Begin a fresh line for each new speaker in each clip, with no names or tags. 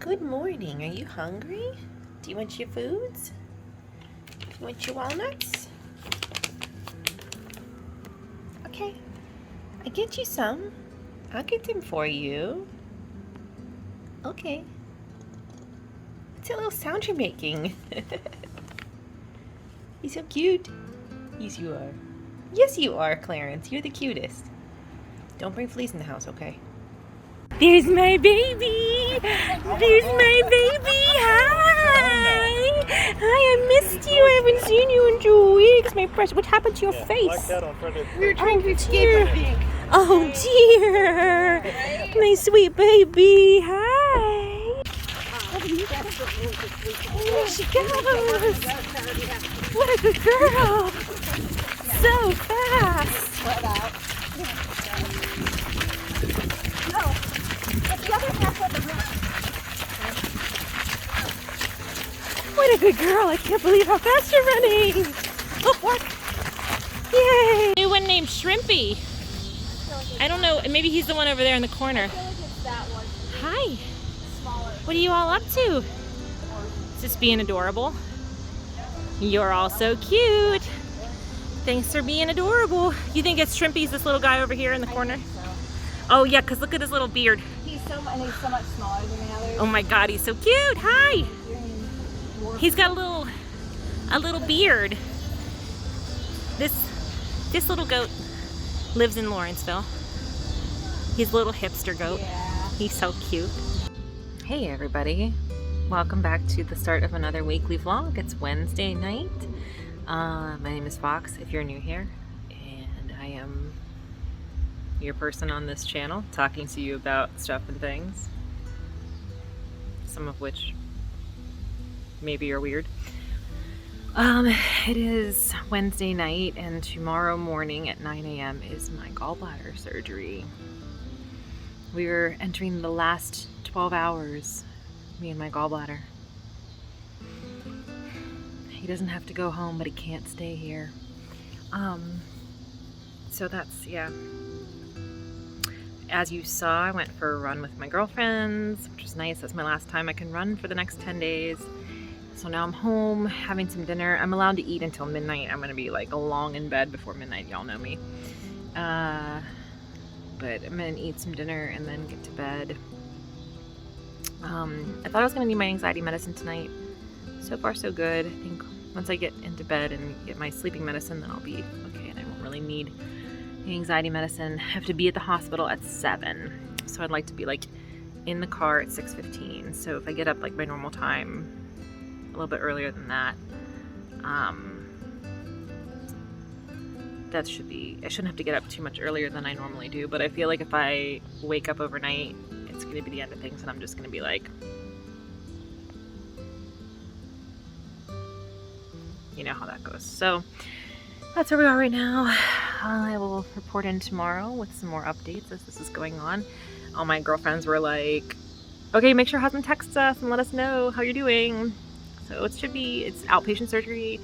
Good morning. Are you hungry? Do you want your foods? Do you want your walnuts? Okay. I get you some. I'll get them for you. Okay. What's that little sound you're making? You're so cute. Yes, you are. Yes, you are, Clarence. You're the cutest. Don't bring fleas in the house, okay? There's my baby! There's my baby! Hi! Hi, I missed you. I haven't seen you in 2 weeks. My precious. What happened to your face?
We were trying to escape, I think.
Oh, dear! My sweet baby. Hi! There she goes! What a good girl! So fast! What a good girl! I can't believe how fast you're running! Oh, what? Yay! New one named Shrimpy. I don't know, maybe he's the one over there in the corner. Hi! What are you all up to? Is this being adorable? You're all so cute! Thanks for being adorable. You think it's Shrimpy's this little guy over here in the corner? Oh yeah, because look at his little beard.
He's so much smaller than the others.
Oh my god, he's so cute! Hi! He's got a little beard. This little goat lives in Lawrenceville. He's a little hipster goat.
Yeah.
He's so cute. Hey everybody. Welcome back to the start of another weekly vlog. It's Wednesday night. My name is Fox if you're new here. And I am your person on this channel talking to you about stuff and things. Some of which maybe are weird. It is Wednesday night and tomorrow morning at 9 a.m. is my gallbladder surgery. We are entering the last 12 hours, me and my gallbladder. He doesn't have to go home, but he can't stay here. So that's, yeah. As you saw, I went for a run with my girlfriends, which was nice. That's my last time I can run for the next 10 days. So now I'm home having some dinner. I'm allowed to eat until midnight. I'm gonna be like long in bed before midnight, y'all know me. But I'm gonna eat some dinner and then get to bed. I thought I was gonna need my anxiety medicine tonight. So far so good. I think once I get into bed and get my sleeping medicine, then I'll be okay and I won't really need the anxiety medicine. I have to be at the hospital at 7. So I'd like to be like in the car at 6:15. So if I get up like my normal time, a little bit earlier than that, that should be, I shouldn't have to get up too much earlier than I normally do, but I feel like if I wake up overnight, it's going to be the end of things and I'm just going to be like, you know how that goes. So that's where we are right now. I will report in tomorrow with some more updates as this is going on. All my girlfriends were like, okay, make sure husband texts us and let us know how you're doing. So it's outpatient surgery.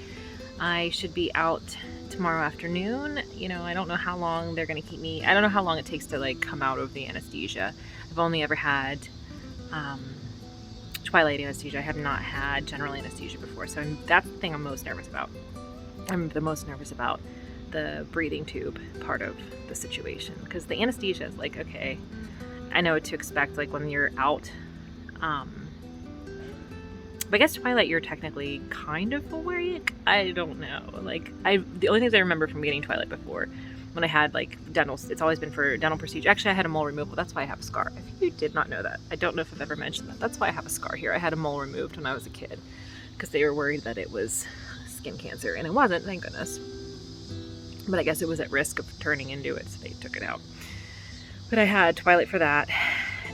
I should be out tomorrow afternoon. You know, I don't know how long they're going to keep me. I don't know how long it takes to like come out of the anesthesia. I've only ever had twilight anesthesia. I have not had general anesthesia before. So that's the thing I'm most nervous about. I'm the most nervous about the breathing tube part of the situation. Because the anesthesia is like, okay, I know what to expect like when you're out. But I guess Twilight, you're technically kind of awake. I don't know. Like, the only things I remember from getting Twilight before, when I had like dental, it's always been for dental procedure. Actually, I had a mole removal. That's why I have a scar. If you did not know that, I don't know if I've ever mentioned that. That's why I have a scar here. I had a mole removed when I was a kid because they were worried that it was skin cancer, and it wasn't, thank goodness. But I guess it was at risk of turning into it, so they took it out. But I had Twilight for that.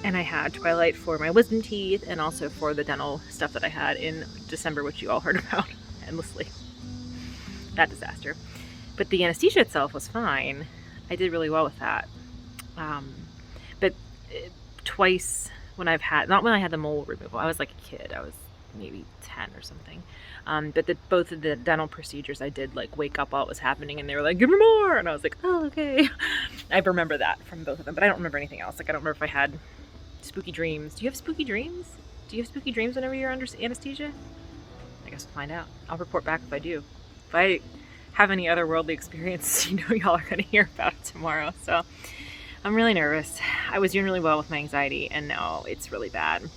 And I had Twilight for my wisdom teeth and also for the dental stuff that I had in December, which you all heard about endlessly. That disaster. But the anesthesia itself was fine. I did really well with that. But twice when I've had, not when I had the mole removal, I was like a kid. I was maybe 10 or something. But both of the dental procedures I did like wake up while it was happening and they were like, give me more. And I was like, oh, okay. I remember that from both of them, but I don't remember anything else. Like I don't remember if I had spooky dreams. Do you have spooky dreams? Do you have spooky dreams whenever you're under anesthesia? I guess we'll find out. I'll report back if I do. If I have any otherworldly experience, y'all are going to hear about it tomorrow. So I'm really nervous. I was doing really well with my anxiety, and now it's really bad.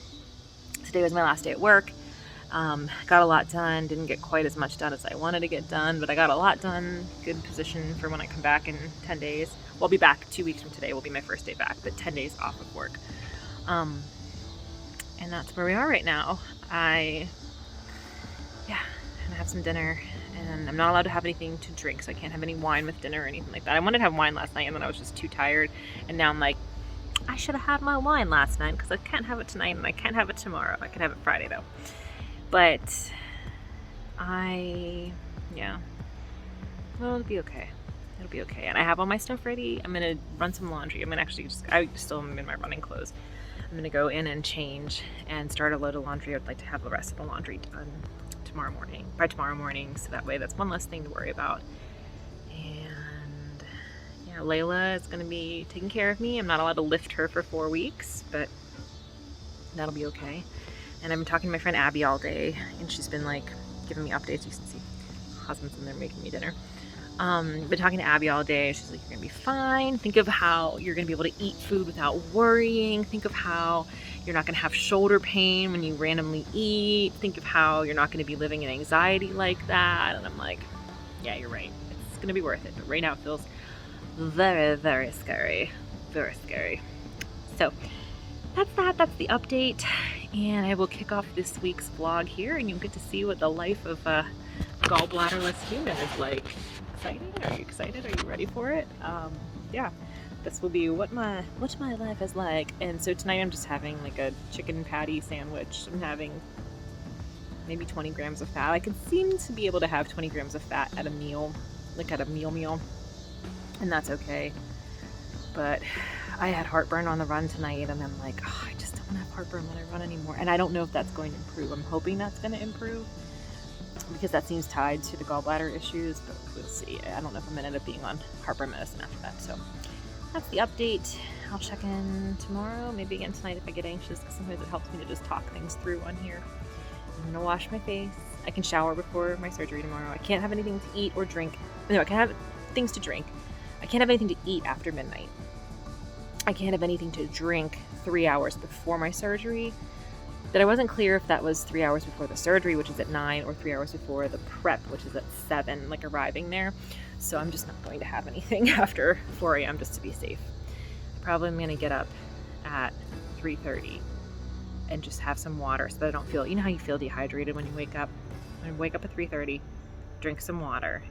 Today was my last day at work. Got a lot done. Didn't get quite as much done as I wanted to get done, but I got a lot done. Good position for when I come back in 10 days. Well, I'll be back 2 weeks from today. Will be my first day back, but 10 days off of work. And that's where we are right now. I'm gonna have some dinner, and I'm not allowed to have anything to drink, so I can't have any wine with dinner or anything like that. I wanted to have wine last night, and then I was just too tired, and now I'm like, I should have had my wine last night because I can't have it tonight, and I can't have it tomorrow. I can have it Friday though. But well, it'll be okay. It'll be okay. And I have all my stuff ready. I'm gonna run some laundry. I still am in my running clothes. I'm gonna go in and change and start a load of laundry. I'd like to have the rest of the laundry done by tomorrow morning, so that way that's one less thing to worry about. And yeah, Layla is gonna be taking care of me. I'm not allowed to lift her for 4 weeks, but that'll be okay. And I've been talking to my friend Abby all day, and she's been like giving me updates. You can see husband's in there making me dinner. Been talking to Abby all day. She's like, you're gonna be fine. Think of how you're gonna be able to eat food without worrying. Think of how you're not gonna have shoulder pain when you randomly eat. Think of how you're not gonna be living in anxiety like that. And I'm like, yeah, you're right. It's gonna be worth it. But right now it feels very, very scary. Very scary. So that's that. That's the update. And I will kick off this week's vlog here, and you'll get to see what the life of a gallbladderless human is like. Exciting? Are you excited? Are you ready for it? Yeah, this will be what my life is like. And so tonight I'm just having like a chicken patty sandwich. I'm having maybe 20 grams of fat. I can seem to be able to have 20 grams of fat at a meal, like at a meal, and that's okay. But I had heartburn on the run tonight, and I'm like, oh, I just don't want to have heartburn when I run anymore. And I don't know if that's going to improve. I'm hoping that's going to improve, because that seems tied to the gallbladder issues, but we'll see. I don't know if I'm going to end up being on heartburn medicine after that. So that's the update. I'll check in tomorrow, maybe again tonight if I get anxious, because sometimes it helps me to just talk things through on here. I'm going to wash my face. I can shower before my surgery tomorrow. I can't have anything to eat or drink. No, I can have things to drink. I can't have anything to eat after midnight. I can't have anything to drink 3 hours before my surgery. That I wasn't clear if that was 3 hours before the surgery, which is at 9, or 3 hours before the prep, which is at 7, like arriving there. So I'm just not going to have anything after 4 a.m. just to be safe. Probably I'm going to get up at 3:30 and just have some water so that I don't feel, you know how you feel dehydrated when you wake up? I wake up at 3:30, drink some water,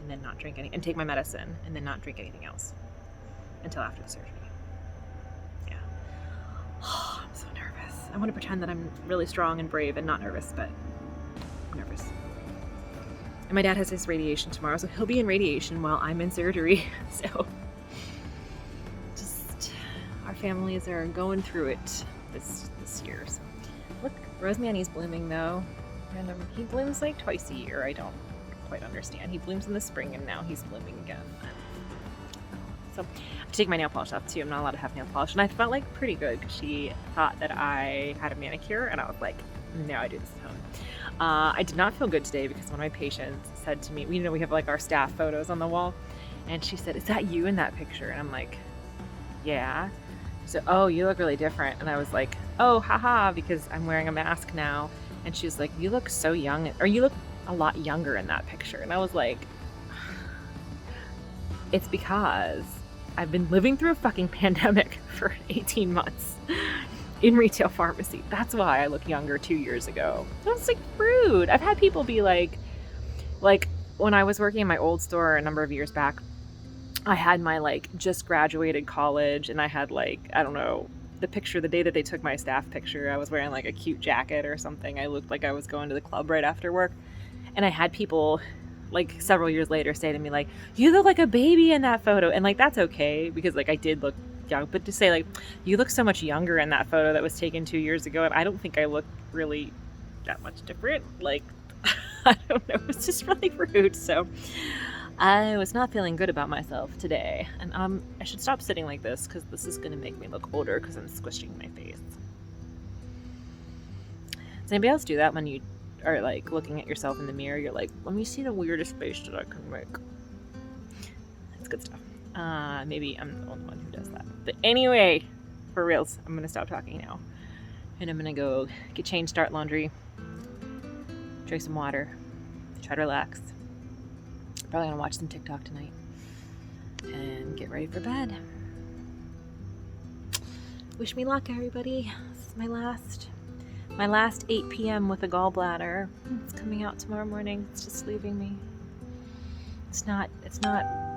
and then not drink any, and take my medicine, and then not drink anything else until after the surgery. Yeah. Oh, I'm so nervous. I want to pretend that I'm really strong and brave and not nervous, but I'm nervous. And my dad has his radiation tomorrow, so he'll be in radiation while I'm in surgery. So just, our families are going through it this year. So look, Rosemary's blooming though. And he blooms like twice a year. I don't quite understand. He blooms in the spring and now he's blooming again. So I take my nail polish off too. I'm not allowed to have nail polish. And I felt like pretty good because she thought that I had a manicure, and I was like, no, I do this at home. I did not feel good today because one of my patients said to me, we have like our staff photos on the wall, and she said, is that you in that picture? And I'm like, yeah. So, oh, you look really different. And I was like, oh, haha, because I'm wearing a mask now. And she was like, you look so young, or you look a lot younger in that picture. And I was like, it's because I've been living through a fucking pandemic for 18 months in retail pharmacy. That's why I look younger 2 years ago. That's like rude. I've had people be like when I was working in my old store a number of years back, I had my like just graduated college, and I had like, I don't know, the picture, the day that they took my staff picture, I was wearing like a cute jacket or something. I looked like I was going to the club right after work. And I had people like several years later say to me like, you look like a baby in that photo. And like, that's okay, because like I did look young, but to say like, you look so much younger in that photo that was taken 2 years ago, and I don't think I look really that much different. Like, I don't know, it's just really rude. So I was not feeling good about myself today, and I should stop sitting like this because this is going to make me look older because I'm squishing my face. Does anybody else do that when you are like looking at yourself in the mirror? You're like, let me see the weirdest face that I can make. That's good stuff. Maybe I'm the only one who does that. But anyway, for reals, I'm gonna stop talking now, and I'm gonna go get changed, start laundry, drink some water, try to relax. Probably gonna watch some TikTok tonight and get ready for bed. Wish me luck, everybody. This is my last 8 p.m. with a gallbladder. It's coming out tomorrow morning. It's just leaving me. It's not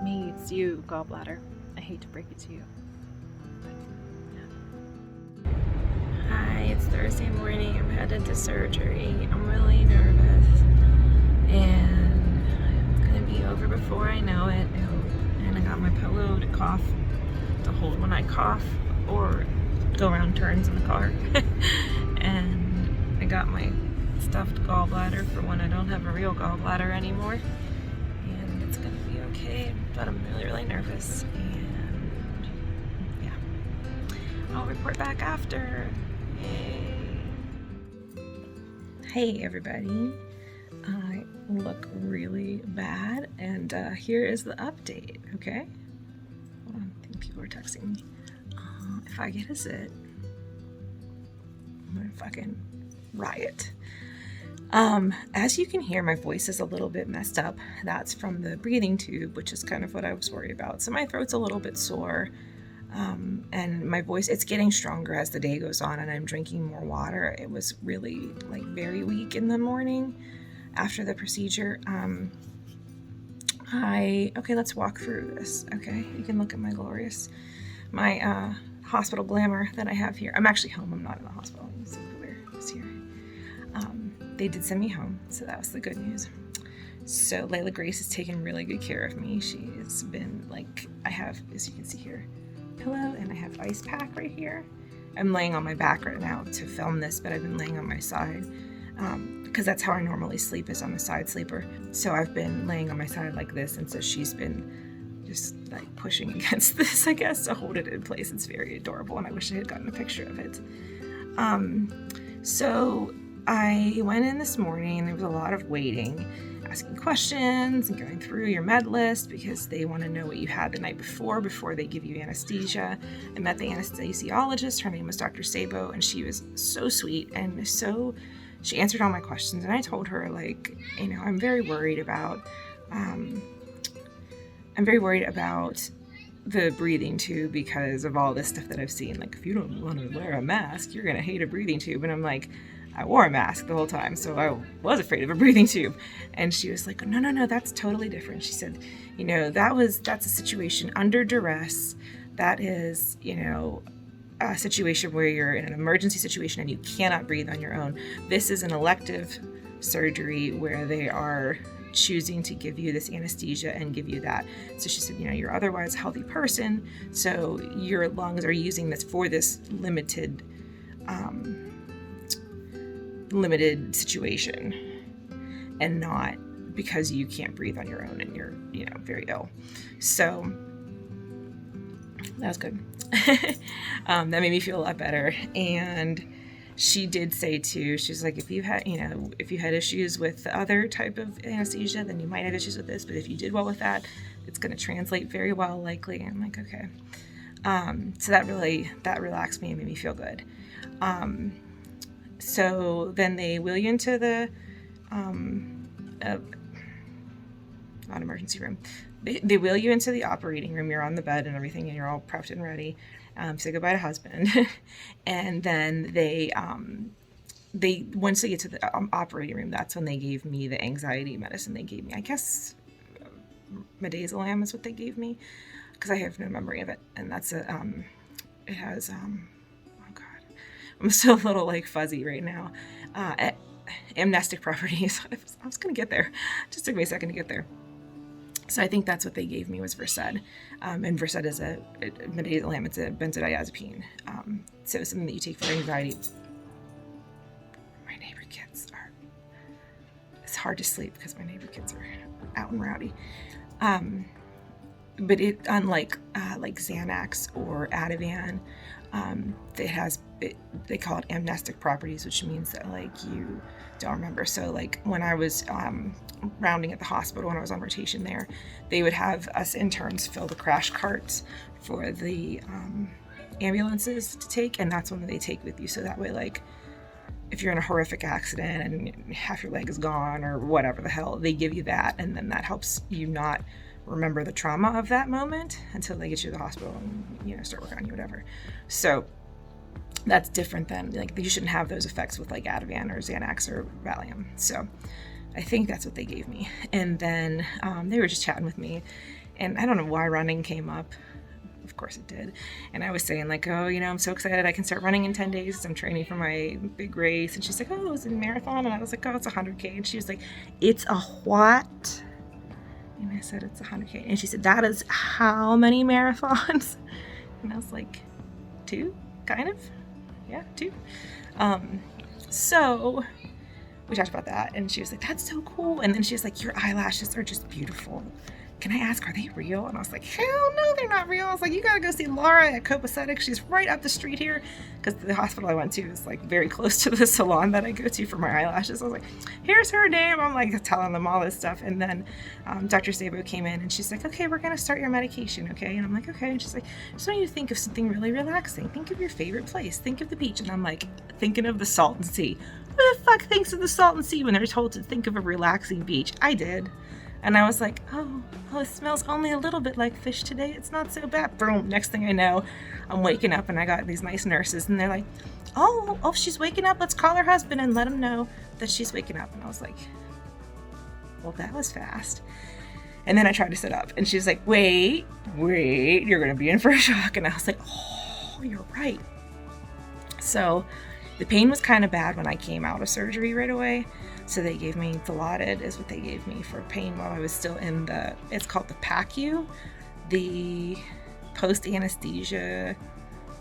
me, it's you, gallbladder. I hate to break it to you. But, yeah.
Hi, it's Thursday morning. I'm headed to surgery. I'm really nervous. And it's gonna be over before I know it. And I got my pillow to cough, to hold when I cough or go around turns in the car. And I got my stuffed gallbladder for when I don't have a real gallbladder anymore. And it's gonna be okay, but I'm really, really nervous. And yeah, I'll report back after. Yay. Hey everybody, I look really bad, and here is the update, okay? Hold on, I think people are texting me. If I get a zit, I'm gonna fucking riot. As you can hear, my voice is a little bit messed up. That's from the breathing tube, which is kind of what I was worried about. So my throat's a little bit sore, and my voice, it's getting stronger as the day goes on, and I'm drinking more water. It was really like very weak in the morning after the procedure. Okay, let's walk through this. Okay, you can look at my hospital glamour that I have here. I'm actually home. I'm not in the hospital. It's cooler. It's here. They did send me home, so that was the good news. So Layla Grace has taken really good care of me. She has been like, I have, as you can see here, pillow, and I have ice pack right here. I'm laying on my back right now to film this, but I've been laying on my side because that's how I normally sleep, is on the side sleeper. So I've been laying on my side like this, and so she's been just like pushing against this, I guess, to hold it in place. It's very adorable, and I wish I had gotten a picture of it. So I went in this morning, and there was a lot of waiting, asking questions and going through your med list because they want to know what you had the night before they give you anesthesia. I met the anesthesiologist. Her name was Dr. Sabo, and she was so sweet, and she answered all my questions. And I told her, like, you know, I'm very worried about the breathing tube because of all this stuff that I've seen. Like, if you don't want to wear a mask, you're gonna hate a breathing tube. And I'm like, I wore a mask the whole time, so I was afraid of a breathing tube. And she was like, no, that's totally different. She said, you know, that's a situation under duress. That is, you know, a situation where you're in an emergency situation and you cannot breathe on your own. This is an elective surgery where they are choosing to give you this anesthesia and give you that. So she said, you know, you're otherwise a healthy person, so your lungs are using this for this limited situation, and not because you can't breathe on your own and you're, you know, very ill. So that was good. That made me feel a lot better. And she did say too, she's like, if you had issues with the other type of anesthesia, then you might have issues with this, but if you did well with that, it's going to translate very well, likely. I'm like, okay. So that relaxed me and made me feel good. So then they wheel you into the not emergency room. They wheel you into the operating room. You're on the bed and everything, and you're all prepped and ready. Say goodbye to husband. And then they once they get to the operating room, that's when they gave me the anxiety medicine they gave me. I guess midazolam is what they gave me, because I have no memory of it. And that's it has oh god, I'm still a little like fuzzy right now. Amnestic properties. I was gonna get there. Just took me a second to get there. So I think that's what they gave me, was Versed. And Versed is midazolam. It's a benzodiazepine. So it's something that you take for anxiety. My neighbor kids are... It's hard to sleep because my neighbor kids are out and rowdy. but it, unlike like Xanax or Ativan, they call it amnestic properties, which means that like you don't remember. So like when I was rounding at the hospital, when I was on rotation there, they would have us interns fill the crash carts for the ambulances to take, and that's when they take with you. So that way, like, if you're in a horrific accident and half your leg is gone or whatever the hell, they give you that, and then that helps you not remember the trauma of that moment until they get you to the hospital and start working on you, whatever. So that's different than, like, you shouldn't have those effects with like Ativan or Xanax or Valium. So I think that's what they gave me. And then they were just chatting with me, and I don't know why running came up. Of course it did. And I was saying like, oh, I'm so excited I can start running in 10 days. I'm training for my big race. And she's like, oh, is it a marathon? And I was like, oh, it's 100K. And she was like, it's a what? And I said, it's 100K. And she said, that is how many marathons? And I was like, 2, kind of. Yeah, 2. So we talked about that, and she was like, that's so cool. And then she was like, your eyelashes are just beautiful. Can I ask, are they real? And I was like, hell no, they're not real. I was like, you gotta go see Laura at Copacetic. She's right up the street here, because the hospital I went to is like very close to the salon that I go to for my eyelashes. I was like, here's her name. I'm like telling them all this stuff. And then Dr. Sabo came in, and she's like, okay, we're gonna start your medication, okay? And I'm like, okay. And she's like, I just want you to think of something really relaxing. Think of your favorite place. Think of the beach. And I'm like, thinking of the Salton Sea. Who the fuck thinks of the Salton Sea when they're told to think of a relaxing beach? I did. And I was like, oh, it smells only a little bit like fish today. It's not so bad. Boom. Next thing I know, I'm waking up, and I got these nice nurses, and they're like, oh, she's waking up. Let's call her husband and let him know that she's waking up. And I was like, well, that was fast. And then I tried to sit up, and she's like, wait, you're going to be in for a shock. And I was like, oh, you're right. So the pain was kind of bad when I came out of surgery right away. So they gave me Dilaudid, is what they gave me for pain while I was still in it's called the PACU, the post-anesthesia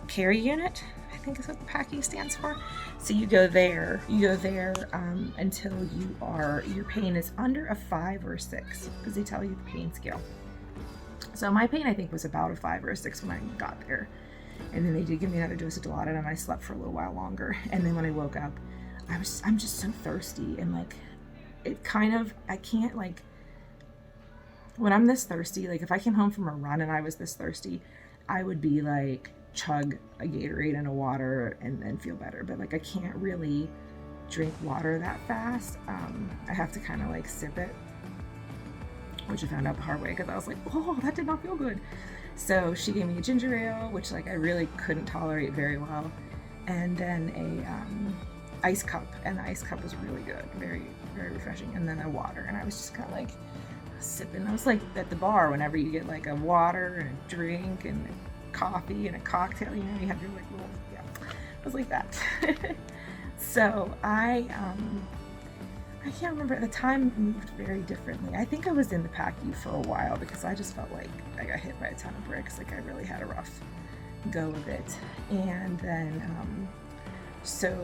care unit, I think is what the PACU stands for. So you go there until your pain is under a 5 or a 6, because they tell you the pain scale. So my pain, I think, was about a 5 or a 6 when I got there. And then they did give me another dose of Dilaudid, and I slept for a little while longer. And then when I woke up, I'm just so thirsty, and like I can't, like, when I'm this thirsty, like if I came home from a run and I was this thirsty, I would be like chug a Gatorade and a water and then feel better. But like I can't really drink water that fast. I have to kind of like sip it, which I found out the hard way, because I was like, oh, that did not feel good. So she gave me a ginger ale, which like I really couldn't tolerate very well, and then a ice cup, and the ice cup was really good, very, very refreshing, and then a water. And I was just kind of like sipping. I was like at the bar, whenever you get like a water and a drink and a coffee and a cocktail, you have your like little, it was like that. So I can't remember, at the time moved very differently. I think I was in the PACU for a while, because I just felt like I got hit by a ton of bricks. Like I really had a rough go of it. And then so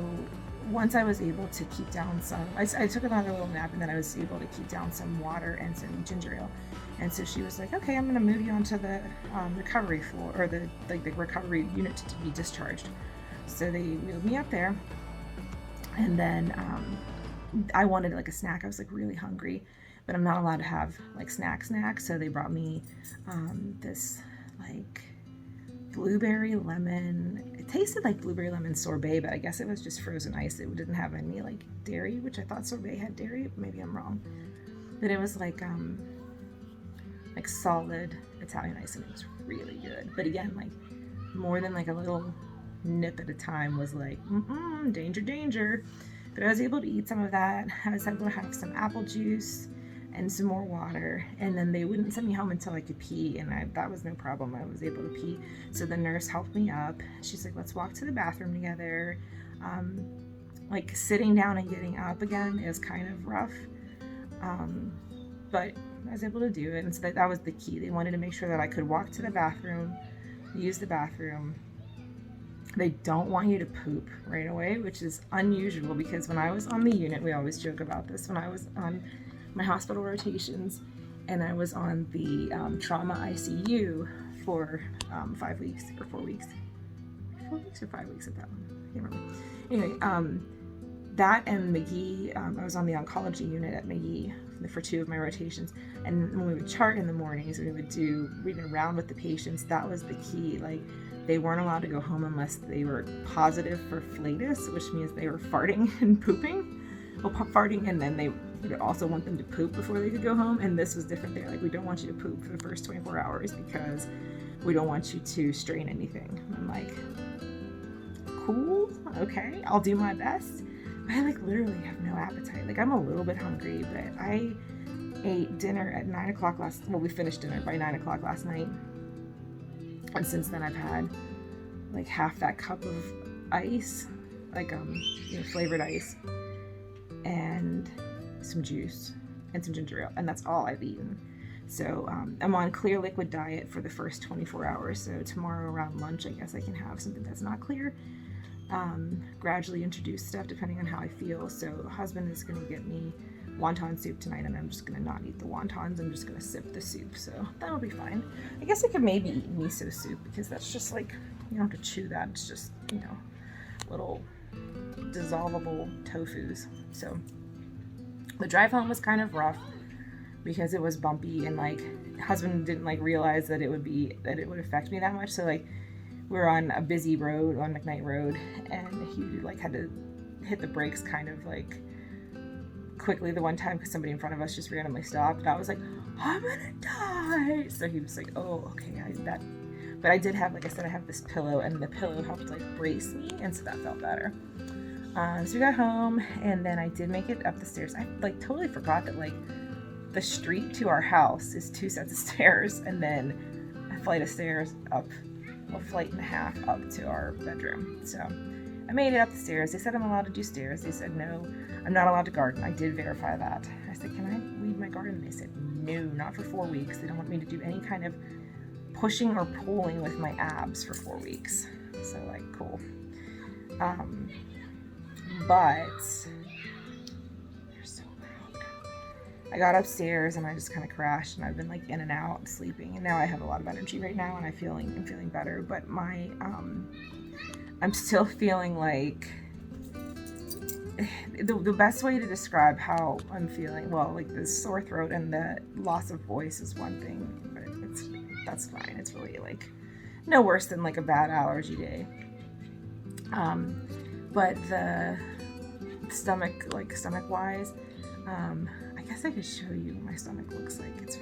once I was able to keep down some, I took another little nap, and then I was able to keep down some water and some ginger ale. And so she was like, okay, I'm gonna move you onto the recovery floor, or the recovery unit to be discharged. So they wheeled me up there, and then I wanted like a snack. I was like really hungry, but I'm not allowed to have like snack. So they brought me this like blueberry lemon. It tasted like blueberry lemon sorbet, but I guess it was just frozen ice. It didn't have any like dairy, which I thought sorbet had dairy. Maybe I'm wrong. But it was like solid Italian ice, and it was really good. But again, like more than like a little nip at a time was like, danger. But I was able to eat some of that. I was able to have some apple juice and some more water, and then they wouldn't send me home until I could pee, and that was no problem. I was able to pee. So the nurse helped me up. She's like, let's walk to the bathroom together. Like sitting down and getting up again is kind of rough, but I was able to do it. And so that was the key. They wanted to make sure that I could walk to the bathroom, use the bathroom. They don't want you to poop right away, which is unusual, because when I was on the unit, we always joke about this, when I was on my hospital rotations and I was on the trauma ICU for 5 weeks or 4 weeks. 4 weeks or 5 weeks at that one. I can't remember. Anyway, that and McGee, I was on the oncology unit at McGee for 2 of my rotations. And when we would chart in the mornings, we would do reading around with the patients. That was the key. Like, they weren't allowed to go home unless they were positive for flatus, which means they were farting and pooping. Well, farting, and then they would also want them to poop before they could go home. And this was different. They're like, we don't want you to poop for the first 24 hours because we don't want you to strain anything. I'm like, cool, okay, I'll do my best. I like literally have no appetite. Like, I'm a little bit hungry, but I ate dinner at 9 o'clock we finished dinner by 9 o'clock last night. And since then I've had like half that cup of ice, like, flavored ice, and some juice and some ginger ale. And that's all I've eaten. So I'm on clear liquid diet for the first 24 hours. So tomorrow around lunch, I guess I can have something that's not clear. Gradually introduce stuff depending on how I feel. So husband is going to get me wonton soup tonight, and I'm just going to not eat the wontons. I'm just going to sip the soup, so that'll be fine. I guess I could maybe eat miso soup, because that's just like, you don't have to chew that. It's just, little dissolvable tofus. So the drive home was kind of rough because it was bumpy, and like husband didn't like realize that it would affect me that much. So like, we're on a busy road, on McKnight Road, and he like had to hit the brakes kind of like quickly the one time because somebody in front of us just randomly stopped, and I was like, I'm gonna die. So he was like, oh, okay, but I did have, like I said, I have this pillow, and the pillow helped like brace me, and so that felt better. So we got home, and then I did make it up the stairs. I like totally forgot that like the street to our house is 2 sets of stairs, and then a flight of stairs up, a flight and a half up to our bedroom. So I made it up the stairs. They said I'm allowed to do stairs. They said no, I'm not allowed to garden. I did verify that. I said, can I weed my garden? They said no, not for 4 weeks. They don't want me to do any kind of pushing or pulling with my abs for 4 weeks. So like, cool. But they're so loud. I got upstairs and I just kind of crashed, and I've been like in and out sleeping, and now I have a lot of energy right now, and I'm feeling better. But I'm still feeling like the best way to describe how I'm feeling, well, like the sore throat and the loss of voice is one thing, but that's fine. It's really like no worse than like a bad allergy day. But the stomach wise, I guess I could show you what my stomach looks like. It's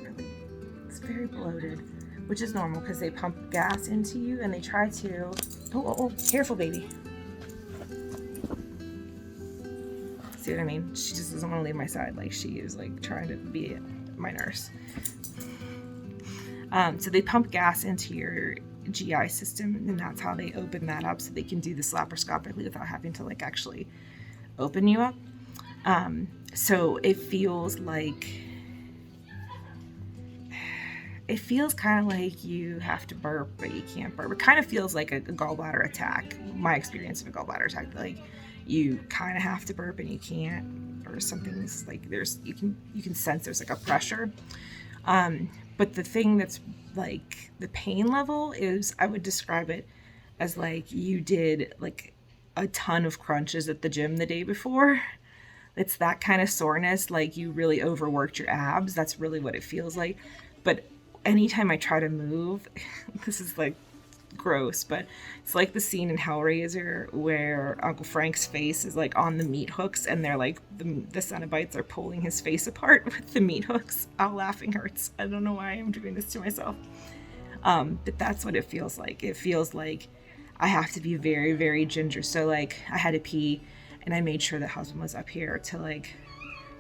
very bloated, which is normal because they pump gas into you, and they try to, oh, careful baby. See what I mean? She just doesn't want to leave my side. Like, she is like trying to be my nurse. So they pump gas into your GI system, and that's how they open that up, so they can do this laparoscopically without having to like actually open you up. So it feels kind of like you have to burp, but you can't burp. It kind of feels like a gallbladder attack. My experience of a gallbladder attack, like you kind of have to burp and you can't, or something's like you can sense there's like a pressure. But the thing that's like the pain level is, I would describe it as like you did like a ton of crunches at the gym the day before. It's that kind of soreness, like you really overworked your abs. That's really what it feels like. But anytime I try to move, this is like gross, but it's like the scene in Hellraiser where Uncle Frank's face is like on the meat hooks, and they're like the Cenobites are pulling his face apart with the meat hooks. Oh, laughing hurts. I don't know why I'm doing this to myself. But that's what it feels like. It feels like I have to be very, very ginger. So like I had to pee, and I made sure the husband was up here to like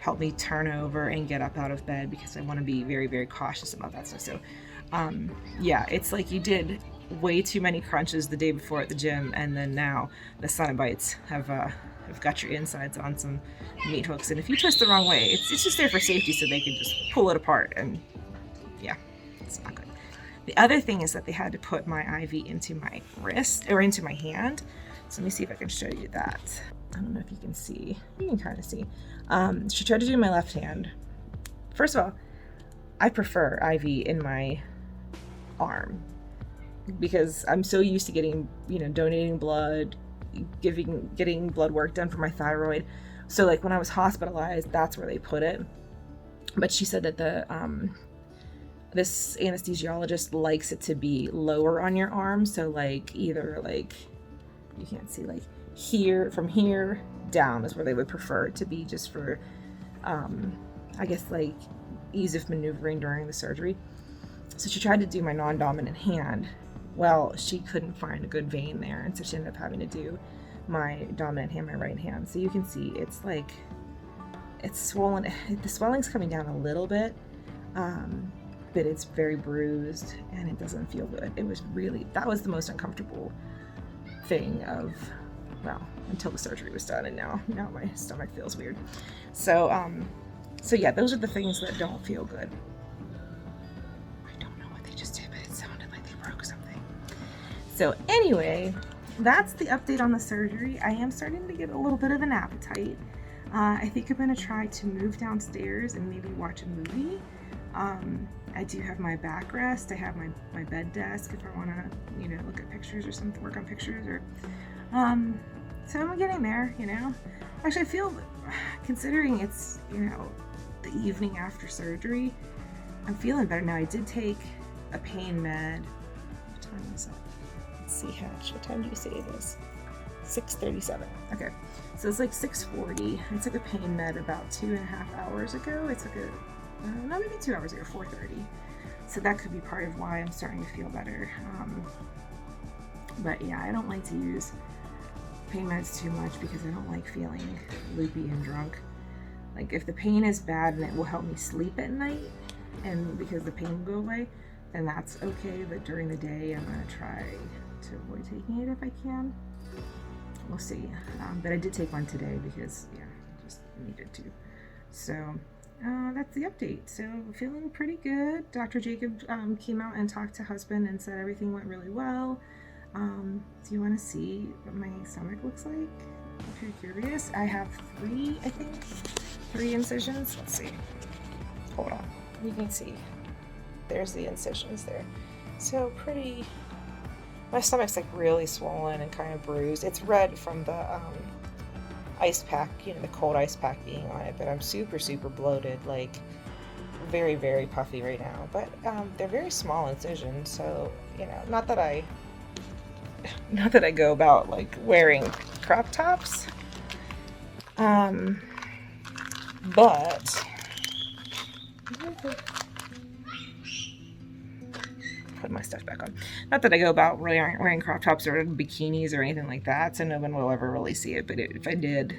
help me turn over and get up out of bed, because I want to be very, very cautious about that stuff. So yeah, it's like you did way too many crunches the day before at the gym, and then now the Cenobites have got your insides on some meat hooks, and if you twist the wrong way, it's just there for safety, so they can just pull it apart, and yeah, it's not good. The other thing is that they had to put my IV into my wrist, or into my hand. So let me see if I can show you that. I don't know if you can see. You can kind of see. She tried to do my left hand. First of all, I prefer IV in my arm because I'm so used to getting, donating blood, getting blood work done for my thyroid. So like when I was hospitalized, that's where they put it. But she said that this anesthesiologist likes it to be lower on your arm. So like either like, you can't see, like here, from here down is where they would prefer it to be, just for, I guess like ease of maneuvering during the surgery. So she tried to do my non-dominant hand. Well, she couldn't find a good vein there, and so she ended up having to do my dominant hand, my right hand. So you can see it's like, it's swollen. The swelling's coming down a little bit, but it's very bruised and it doesn't feel good. That was the most uncomfortable thing until the surgery was done, and now my stomach feels weird. So yeah, those are the things that don't feel good. I don't know what they just did, but it sounded like they broke something. So anyway, that's the update on the surgery. I am starting to get a little bit of an appetite. I think I'm going to try to move downstairs and maybe watch a movie. I do have my backrest. I have my bed desk if I want to, look at pictures or something, work on pictures, or so I'm getting there, Actually, I feel, considering it's, the evening after surgery, I'm feeling better now. I did take a pain med. What time is it? Let's see, Hatch. What time do you say it is? 6:37. Okay. So it's like 6:40. I took a pain med about 2.5 hours ago. I took it, no, maybe 2 hours ago, 4:30. So that could be part of why I'm starting to feel better. But yeah, I don't like to use pain meds too much because I don't like feeling loopy and drunk. Like if the pain is bad and it will help me sleep at night, and because the pain will go away, then that's okay. But during the day, I'm gonna try to avoid taking it if I can. We'll see. But I did take one today because, just needed to. So that's the update. So feeling pretty good. Dr. Jacob came out and talked to husband and said everything went really well. Do you want to see what my stomach looks like? If you're curious, I have 3 incisions. Let's see. Hold on. You can see. There's the incisions there. So pretty. My stomach's like really swollen and kind of bruised. It's red from the ice pack, the cold ice pack being on it, but I'm super, super bloated, like very, very puffy right now. But they're very small incisions, so, not that I go about like wearing crop tops, but put my stuff back on. Not that I go about really wearing crop tops or bikinis or anything like that, so no one will ever really see it, but if I did,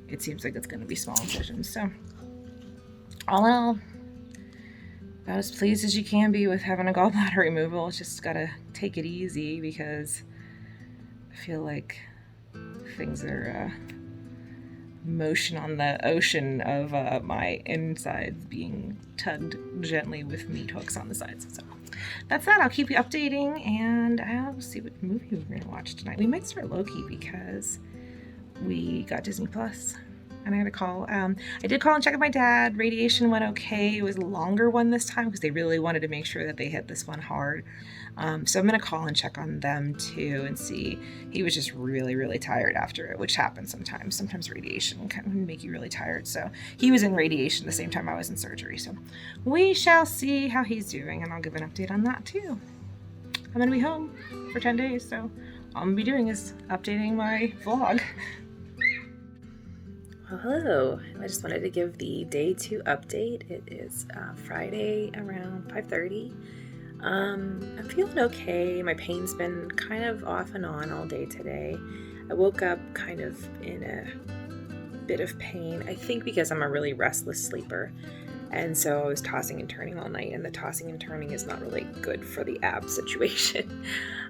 it seems like it's going to be small incisions. So all in all, about as pleased as you can be with having a gallbladder removal. It's just got to take it easy because I feel like things are motion on the ocean of my insides being tugged gently with meat hooks on the sides. So that's that. I'll keep you updating, and I'll see what movie we're going to watch tonight. We might start Loki because we got Disney Plus, and I had to call. I did call and check with my dad. Radiation went okay. It was a longer one this time because they really wanted to make sure that they hit this one hard. So I'm going to call and check on them too and see. He was just really, really tired after it, which happens sometimes. Sometimes radiation can make you really tired. So he was in radiation the same time I was in surgery. So we shall see how he's doing, and I'll give an update on that too. I'm going to be home for 10 days, so all I'm going to be doing is updating my vlog.
Well, hello. I just wanted to give the day 2 update. It is Friday around 5:30. I'm feeling okay. My pain's been kind of off and on all day today. I woke up kind of in a bit of pain, I think because I'm a really restless sleeper. And so I was tossing and turning all night, and the tossing and turning is not really good for the ab situation.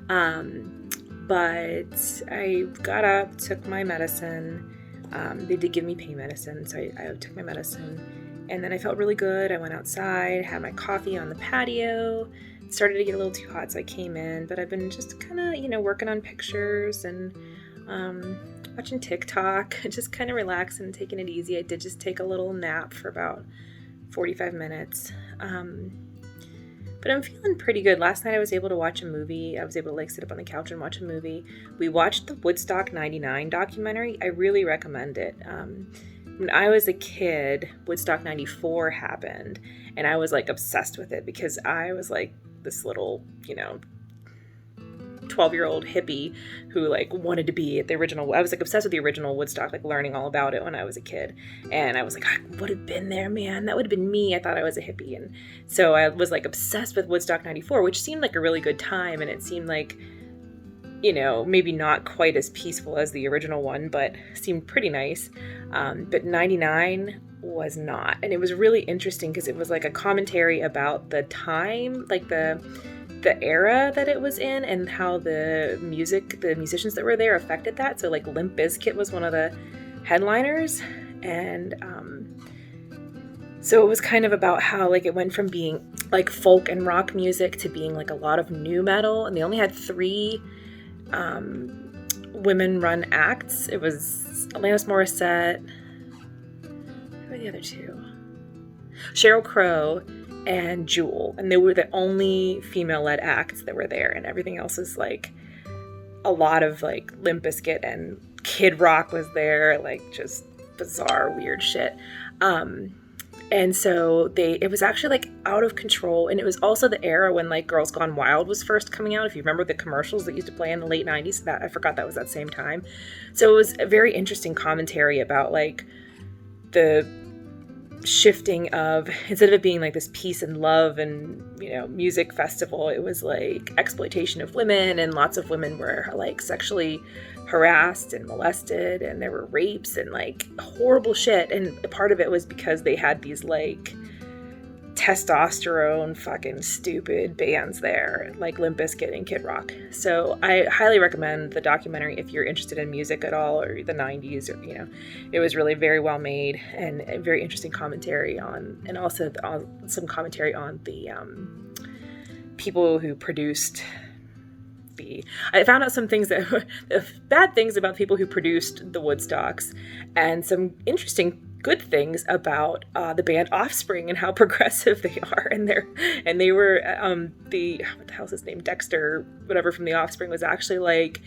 But I got up, took my medicine. They did give me pain medicine, so I took my medicine, and then I felt really good. I went outside, had my coffee on the patio. It started to get a little too hot, so I came in, but I've been just kind of, working on pictures and watching TikTok, just kind of relaxing and taking it easy. I did just take a little nap for about 45 minutes. But I'm feeling pretty good. Last night I was able to watch a movie. I was able to like sit up on the couch and watch a movie. We watched the Woodstock 99 documentary. I really recommend it. When I was a kid, Woodstock 94 happened, and I was like obsessed with it because I was like this little, 12-year-old hippie who like wanted to be at the original. I was like obsessed with the original Woodstock, like learning all about it when I was a kid. And I was like, I would have been there, man. That would have been me. I thought I was a hippie. And so I was like obsessed with Woodstock 94, which seemed like a really good time. And it seemed like, maybe not quite as peaceful as the original one, but seemed pretty nice. But 99 was not. And it was really interesting because it was like a commentary about the time, like the era that it was in and how the musicians that were there affected that. So like Limp Bizkit was one of the headliners, and so it was kind of about how like it went from being like folk and rock music to being like a lot of nu metal, and they only had 3 women-run acts. It was Alanis Morissette, who were the other 2? Sheryl Crow and Jewel, and they were the only female-led acts that were there, and everything else is like a lot of like Limp Bizkit and Kid Rock was there, like just bizarre weird shit. And so it was actually like out of control, and it was also the era when like Girls Gone Wild was first coming out. If you remember the commercials that used to play in the late 90s, that I forgot that was that same time. So it was a very interesting commentary about like the shifting of, instead of it being like this peace and love and music festival, it was like exploitation of women, and lots of women were like sexually harassed and molested, and there were rapes and like horrible shit. And part of it was because they had these like testosterone fucking stupid bands there, like Limp Bizkit and Kid Rock. So I highly recommend the documentary if you're interested in music at all, or the 90s, or it was really very well made and a very interesting commentary on, and also some commentary on the people who produced I found out some things that bad things about people who produced the Woodstocks, and some interesting good things about the band Offspring and how progressive they are. And they were what the hell's his name, Dexter, whatever, from the Offspring, was actually like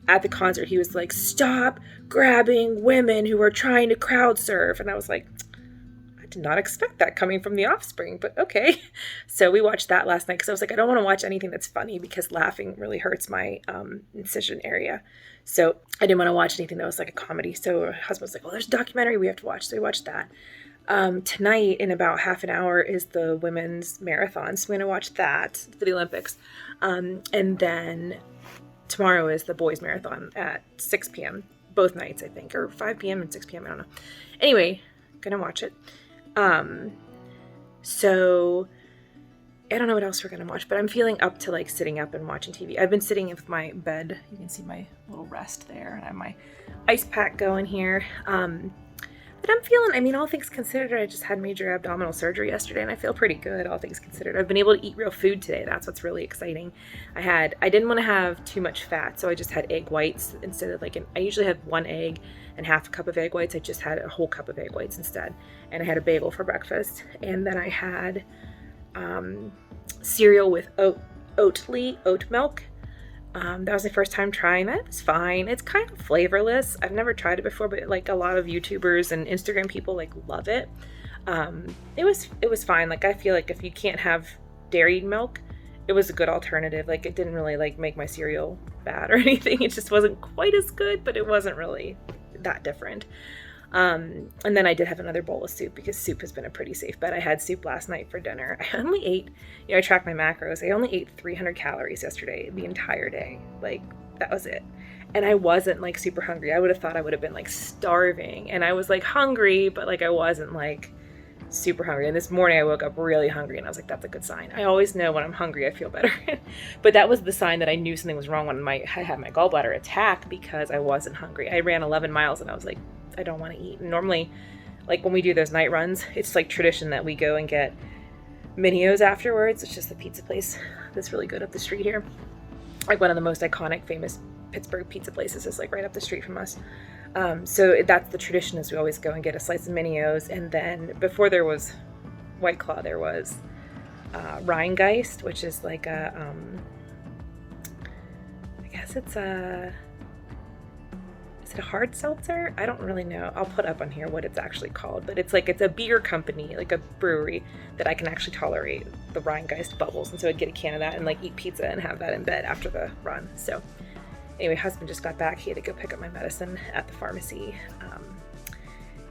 at the concert. He was like, "Stop grabbing women who are trying to crowd surf," and I was like, did not expect that coming from the Offspring, but okay. So we watched that last night because I was like, I don't want to watch anything that's funny because laughing really hurts my incision area. So I didn't want to watch anything that was like a comedy. So my husband was like, well, there's a documentary we have to watch. So we watched that. Tonight, in about half an hour, is the women's marathon. So we're going to watch that for the Olympics. And then tomorrow is the boys marathon at 6 p.m. Both nights, I think, or 5 p.m. and 6 p.m. I don't know. Anyway, going to watch it. So I don't know what else we're going to watch, but I'm feeling up to like sitting up and watching TV. I've been sitting with my bed. You can see my little rest there, and I have my ice pack going here. But I'm feeling, all things considered, I just had major abdominal surgery yesterday, and I feel pretty good, all things considered. I've been able to eat real food today. That's what's really exciting. I didn't want to have too much fat, so I just had egg whites instead of I usually have 1 egg and half a cup of egg whites. I just had a whole cup of egg whites instead. And I had a bagel for breakfast. And then I had cereal with oat milk. That was my first time trying that. It's fine. It's kind of flavorless. I've never tried it before, but like a lot of YouTubers and Instagram people like love it. It was fine. Like I feel like if you can't have dairy milk, it was a good alternative. Like it didn't really like make my cereal bad or anything. It just wasn't quite as good, but it wasn't really that different. And then I did have another bowl of soup because soup has been a pretty safe bet. I had soup last night for dinner. I only ate, I tracked my macros. I only ate 300 calories yesterday, the entire day. Like that was it. And I wasn't like super hungry. I would have thought I would have been like starving, and I was like hungry, but like I wasn't like super hungry. And this morning I woke up really hungry, and I was like, that's a good sign. I always know when I'm hungry, I feel better. But that was the sign that I knew something was wrong when I had my gallbladder attack, because I wasn't hungry. I ran 11 miles and I was like, I don't want to eat. And normally, like when we do those night runs, it's like tradition that we go and get Minios afterwards. It's just the pizza place that's really good up the street here. Like one of the most iconic, famous Pittsburgh pizza places is like right up the street from us. So that's the tradition, is we always go and get a slice of Minios. And then before there was White Claw, there was Rheingeist, which is like a, I guess it's a, is it a hard seltzer? I don't really know. I'll put up on here what it's actually called, but it's a beer company, like a brewery that I can actually tolerate the Rheingeist bubbles. And so I'd get a can of that and like eat pizza and have that in bed after the run. So anyway, husband just got back. He had to go pick up my medicine at the pharmacy.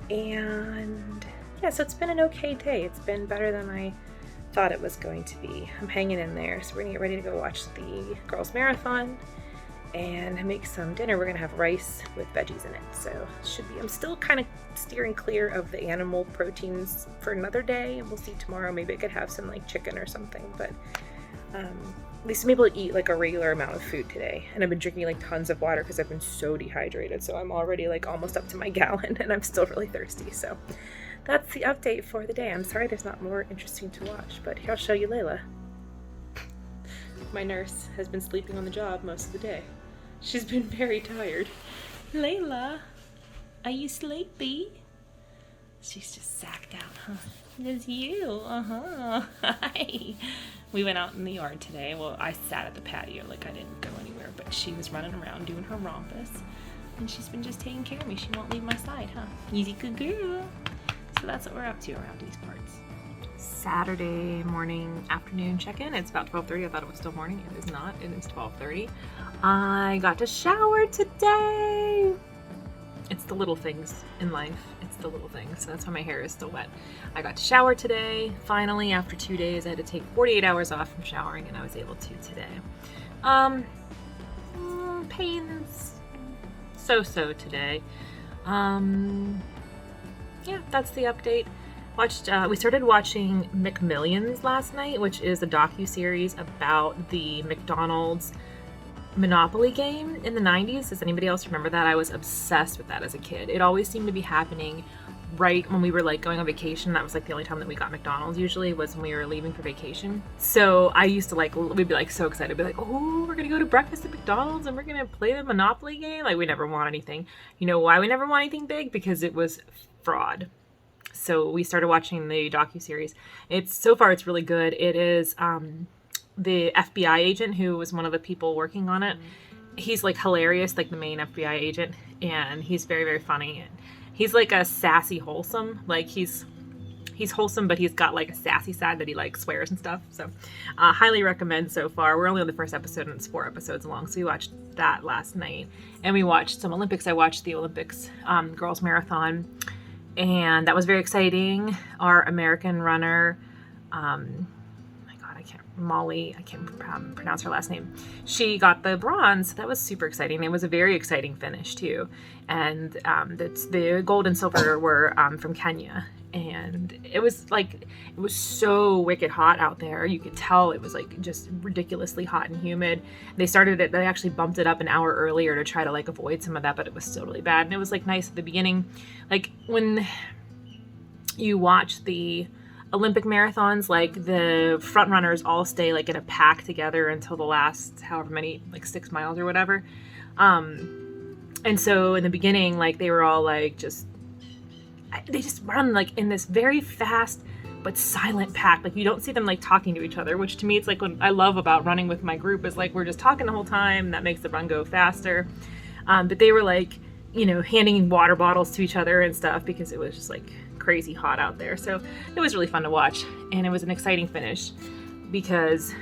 And yeah, so it's been an okay day. It's been better than I thought it was going to be. I'm hanging in there. So we're gonna get ready to go watch the girls marathon and make some dinner. We're gonna have rice with veggies in it. So it should be, I'm still kind of steering clear of the animal proteins for another day, and we'll see tomorrow. Maybe I could have some like chicken or something, but at least I'm able to eat like a regular amount of food today. And I've been drinking like tons of water because I've been so dehydrated. So I'm already like almost up to my gallon and I'm still really thirsty. So that's the update for the day. I'm sorry there's not more interesting to watch, but here I'll show you Layla. My nurse has been sleeping on the job most of the day. She's been very tired. Layla, are you sleepy? She's just sacked out, huh? It's you, Hi. We went out in the yard today. Well, I sat at the patio, like I didn't go anywhere, but she was running around doing her rompus, and she's been just taking care of me. She won't leave my side, huh? Easy good girl. So that's what we're up to around these parts. Saturday morning, afternoon check-in. It's about 12:30. I thought it was still morning. It is not. It is 12:30. I got to shower today. It's the little things in life. It's the little things. So that's why my hair is still wet. I got to shower today. Finally, after 2 days, I had to take 48 hours off from showering, and I was able to today. Pains so-so today. Yeah, that's the update. We started watching McMillions last night, which is a docu-series about the McDonald's Monopoly game in the 90s. Does anybody else remember that? I was obsessed with that as a kid. It always seemed to be happening right when we were like going on vacation. That was like the only time that we got McDonald's usually was when we were leaving for vacation. So I used to like, we'd be like so excited, be like, oh, we're gonna go to breakfast at McDonald's and we're gonna play the Monopoly game. Like we never want anything. You know why we never want anything big? Because it was fraud. So we started watching the docu-series. So far it's really good. It is the FBI agent who was one of the people working on it. He's like hilarious, like the main FBI agent, and he's very, very funny. And he's like a sassy wholesome. Like he's wholesome, but he's got like a sassy side that he like swears and stuff. So highly recommend so far. We're only on the first episode and it's 4 episodes long. So we watched that last night and we watched some Olympics. I watched the Olympics girls marathon. And that was very exciting. Our American runner, Molly, I can't pronounce her last name. She got the bronze. That was super exciting. It was a very exciting finish too. And the gold and silver were from Kenya. And it was so wicked hot out there. You could tell it was like just ridiculously hot and humid. They actually bumped it up an hour earlier to try to like avoid some of that, but it was still really bad. And it was like nice at the beginning. Like when you watch the Olympic marathons, like the front runners all stay like in a pack together until the last however many, like 6 miles or whatever. And so in the beginning, like they were all like they just run like in this very fast but silent pack. Like you don't see them like talking to each other, which to me it's like what I love about running with my group is like we're just talking the whole time. That makes the run go faster. But they were like, handing water bottles to each other and stuff because it was just like crazy hot out there. So it was really fun to watch, and it was an exciting finish because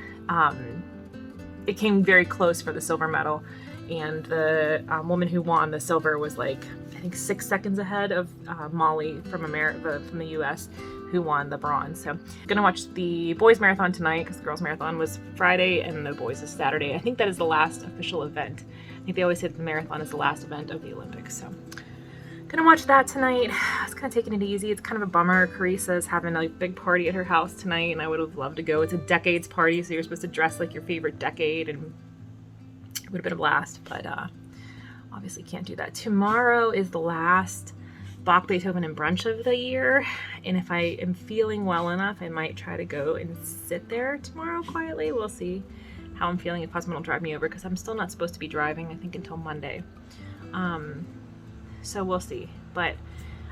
it came very close for the silver medal, and the woman who won the silver was like I think 6 seconds ahead of Molly from the US who won the bronze. So I'm gonna watch the boys marathon tonight because the girls marathon was Friday and the boys is Saturday. I think that is the last official event. I think they always say that the marathon is the last event of the Olympics. So gonna watch that tonight. I was kind of taking it easy. It's kind of a bummer. Carissa's having a big party at her house tonight, and I would have loved to go. It's a decades party, so you're supposed to dress like your favorite decade, and it would have been a blast, but obviously can't do that. Tomorrow is the last Bach, Beethoven, and brunch of the year, and if I am feeling well enough, I might try to go and sit there tomorrow quietly. We'll see how I'm feeling. If husband will drive me over, because I'm still not supposed to be driving, I think, until Monday. So we'll see, but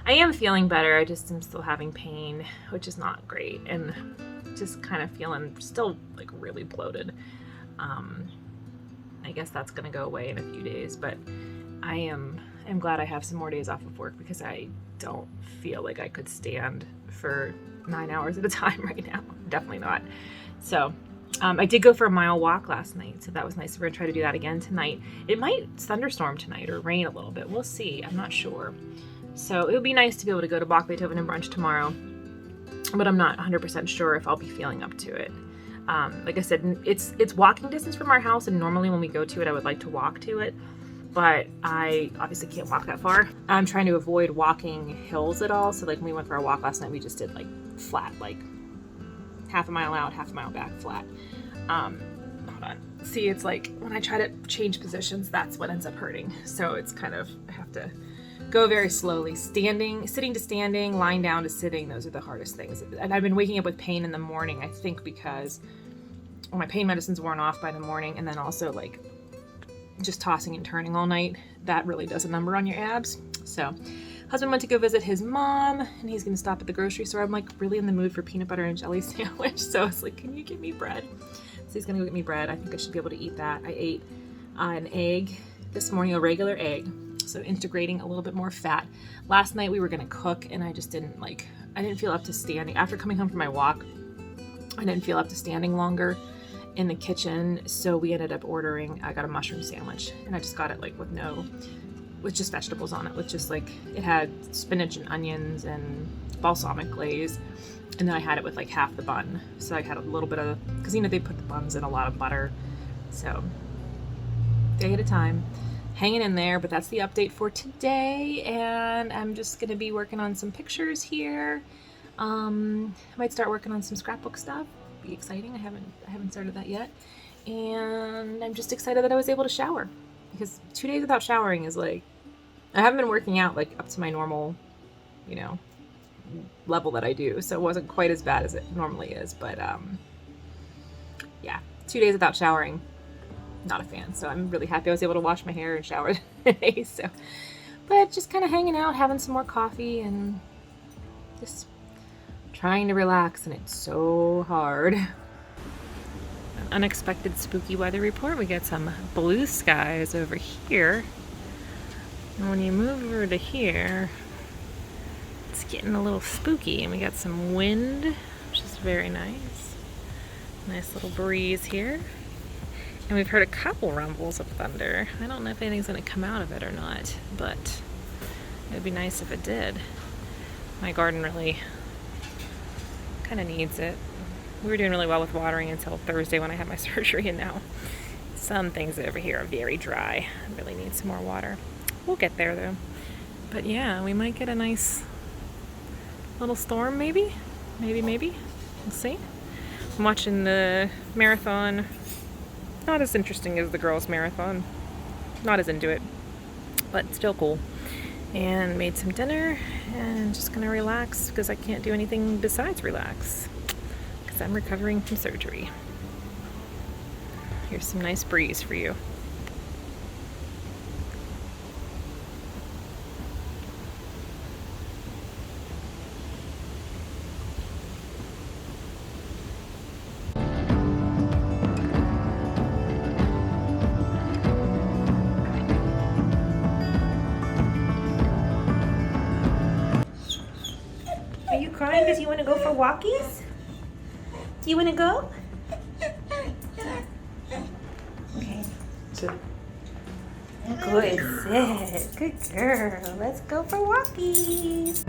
I am feeling better. I just am still having pain, which is not great. And just kind of feeling still like really bloated. I guess that's gonna go away in a few days, but I'm glad I have some more days off of work because I don't feel like I could stand for 9 hours at a time right now. Definitely not. So I did go for a mile walk last night, so that was nice. We're gonna try to do that again tonight. It might thunderstorm tonight or rain a little bit. We'll see. I'm not sure. So it would be nice to be able to go to Bach, Beethoven, and brunch tomorrow, but I'm not 100% sure if I'll be feeling up to it. Like I said, it's walking distance from our house, and normally when we go to it, I would like to walk to it, but I obviously can't walk that far. I'm trying to avoid walking hills at all. So like when we went for our walk last night, we just did like flat, like half a mile out, half a mile back, flat. Hold on. See, it's like when I try to change positions, that's what ends up hurting. So it's kind of, I have to go very slowly. Sitting to standing, lying down to sitting, those are the hardest things. And I've been waking up with pain in the morning, I think because my pain medicine's worn off by the morning, and then also like just tossing and turning all night, that really does a number on your abs. So husband went to go visit his mom, and he's gonna stop at the grocery store. I'm like really in the mood for peanut butter and jelly sandwich, so I was like, can you get me bread? So he's gonna go get me bread. I think I should be able to eat that. I ate an egg this morning, a regular egg, so integrating a little bit more fat. Last night we were gonna cook, and I just didn't feel up to standing. After coming home from my walk, I didn't feel up to standing longer in the kitchen, so we ended up ordering, I got a mushroom sandwich, and I just got it like with just vegetables on it, with just like, it had spinach and onions and balsamic glaze, and then I had it with like half the bun. So I had a little bit of, because they put the buns in a lot of butter, so day at a time, hanging in there. But that's the update for today, and I'm just gonna be working on some pictures here. I might start working on some scrapbook stuff. Be exciting. I haven't started that yet, and I'm just excited that I was able to shower, because 2 days without showering is like, I haven't been working out like up to my normal, level that I do, so it wasn't quite as bad as it normally is, but yeah, 2 days without showering, not a fan. So I'm really happy I was able to wash my hair and shower today. So, but just kind of hanging out, having some more coffee, and just trying to relax, and it's so hard. An unexpected spooky weather report. We get some blue skies over here, and when you move over to here, it's getting a little spooky, and we got some wind, which is very nice. Nice little breeze here, and we've heard a couple rumbles of thunder. I don't know if anything's going to come out of it or not, but it would be nice if it did. My garden really kind of needs it. We were doing really well with watering until Thursday when I had my surgery, and now some things over here are very dry. I really need some more water. We'll get there though. But yeah, we might get a nice little storm, maybe. We'll see. I'm watching the marathon. Not as interesting as the girls' marathon. Not as into it, but still cool. And made some dinner, and just gonna relax because I can't do anything besides relax because I'm recovering from surgery. Here's some nice breeze for you.
Are you crying because you want to go for walkies? Do you want to go? Okay.
Sit.
Good sit. Good girl. Let's go for walkies.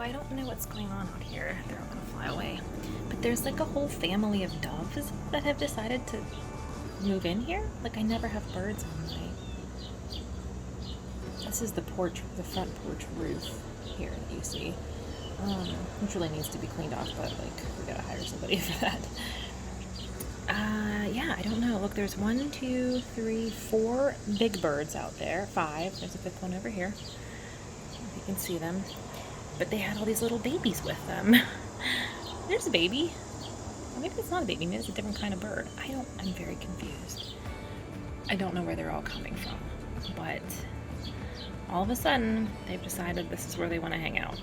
I don't know what's going on out here. They're all gonna fly away. But there's like a whole family of doves that have decided to move in here. Like, I never have birds on my... This is the porch, the front porch roof here that you see. Which really needs to be cleaned off, but like, we gotta hire somebody for that. yeah, I don't know. Look, there's 1, 2, 3, 4 big birds out there. 5. There's a 5th one over here. You can see them. But they had all these little babies with them. There's a baby. Or maybe it's not a baby. Maybe it's a different kind of bird. I'm very confused. I don't know where they're all coming from. But all of a sudden, they've decided this is where they want to hang out.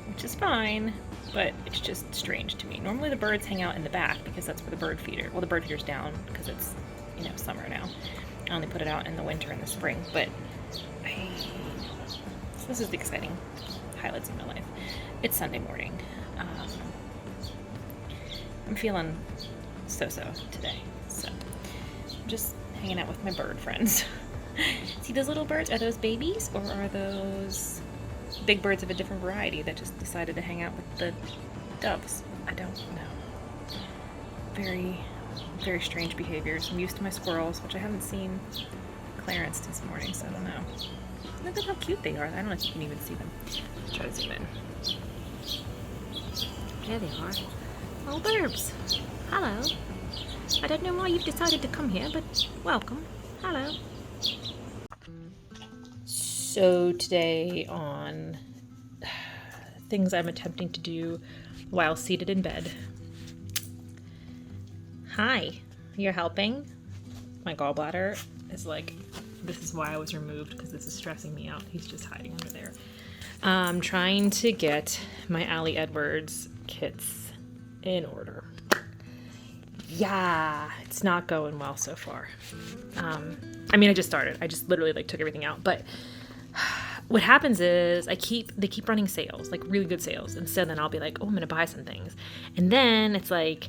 Which is fine, but it's just strange to me. Normally the birds hang out in the back because that's where the bird feeder, well, the bird feeder's down because it's, summer now. I only put it out in the winter and the spring, but so this is the exciting highlights of my life. It's Sunday morning. I'm feeling so-so today, so I'm just hanging out with my bird friends. See those little birds? Are those babies, or are those big birds of a different variety that just decided to hang out with the doves? I don't know. Very, very strange behaviors. I'm used to my squirrels, which I haven't seen Clarence this morning, so I don't know. Look at how cute they are. I don't know if you can even see them. Let's try to zoom in. There they are. Oh, burbs. Hello. I don't know why you've decided to come here, but welcome. Hello. So today on things I'm attempting to do while seated in bed. Hi, you're helping? My gallbladder is like, this is why I was removed, because this is stressing me out. He's just hiding under there. I'm trying to get my Allie Edwards kits in order. Yeah, it's not going well so far. I just started. I just literally took everything out, but what happens is they keep running sales, like really good sales. And so then I'll be like, oh, I'm going to buy some things. And then it's like,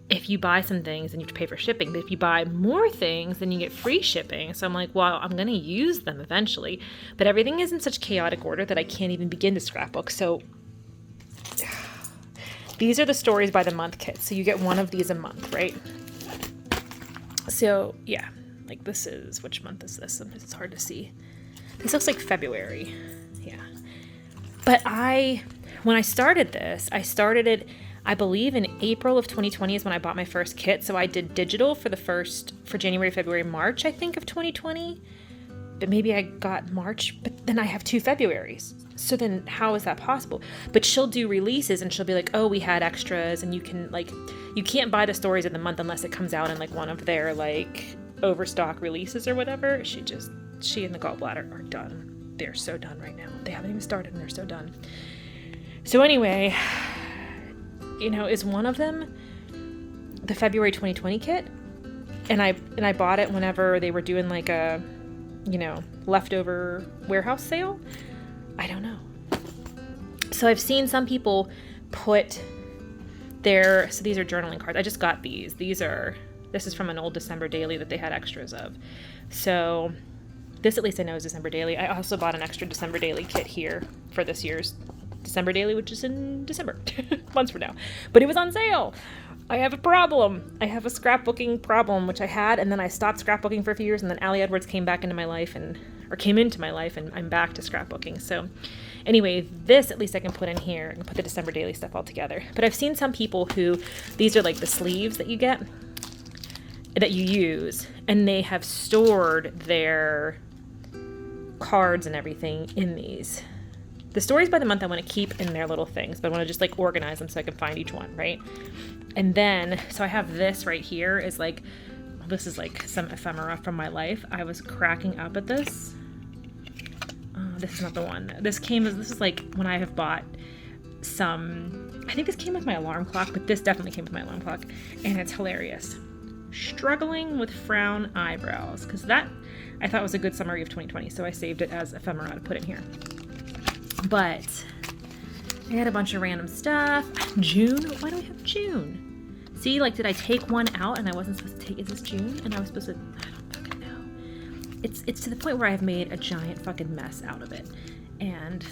if you buy some things, then you have to pay for shipping. But if you buy more things, then you get free shipping. So I'm like, well, I'm going to use them eventually. But everything is in such chaotic order that I can't even begin to scrapbook. So these are the stories by the month kits. So you get one of these a month, right? So yeah, this is, which month is this? It's hard to see. This looks like February. Yeah. But when I started this, I started it, I believe in April of 2020 is when I bought my first kit. So I did digital for January, February, March, I think, of 2020. But maybe I got March, but then I have 2 Februaries. So then how is that possible? But she'll do releases and she'll be like, oh, we had extras, and you can you can't buy the stories of the month unless it comes out in one of their overstock releases or whatever. She and the Gallbladder are done. They're so done right now. They haven't even started and they're so done. So anyway, is one of them the February 2020 kit? And I bought it whenever they were doing a leftover warehouse sale. I don't know. So I've seen some people put so these are journaling cards. I just got these. This is from an old December daily that they had extras of. So this at least I know is December daily. I also bought an extra December daily kit here for this year's December daily, which is in December, months from now. But it was on sale. I have a problem. I have a scrapbooking problem, which I had, and then I stopped scrapbooking for a few years, and then Allie Edwards came into my life, and I'm back to scrapbooking. So anyway, this at least I can put in here and put the December daily stuff all together. But I've seen some people who, these are the sleeves that you get, that you use, and they have stored their cards and everything in these. The stories by the month I want to keep in their little things, but I want to just organize them so I can find each one, right? And then, so I have this right here is this is some ephemera from my life. I was cracking up at this. This is not the one. This is when I have bought some, I think this came with my alarm clock, but this definitely came with my alarm clock, and it's hilarious. Struggling with frown eyebrows, because that I thought was a good summary of 2020, so I saved it as ephemera to put in here. But I had a bunch of random stuff. June? Why do we have June? See, did I take one out and I wasn't supposed to take, is this June? And I was supposed to, I don't fucking know. It's to the point where I've made a giant fucking mess out of it. And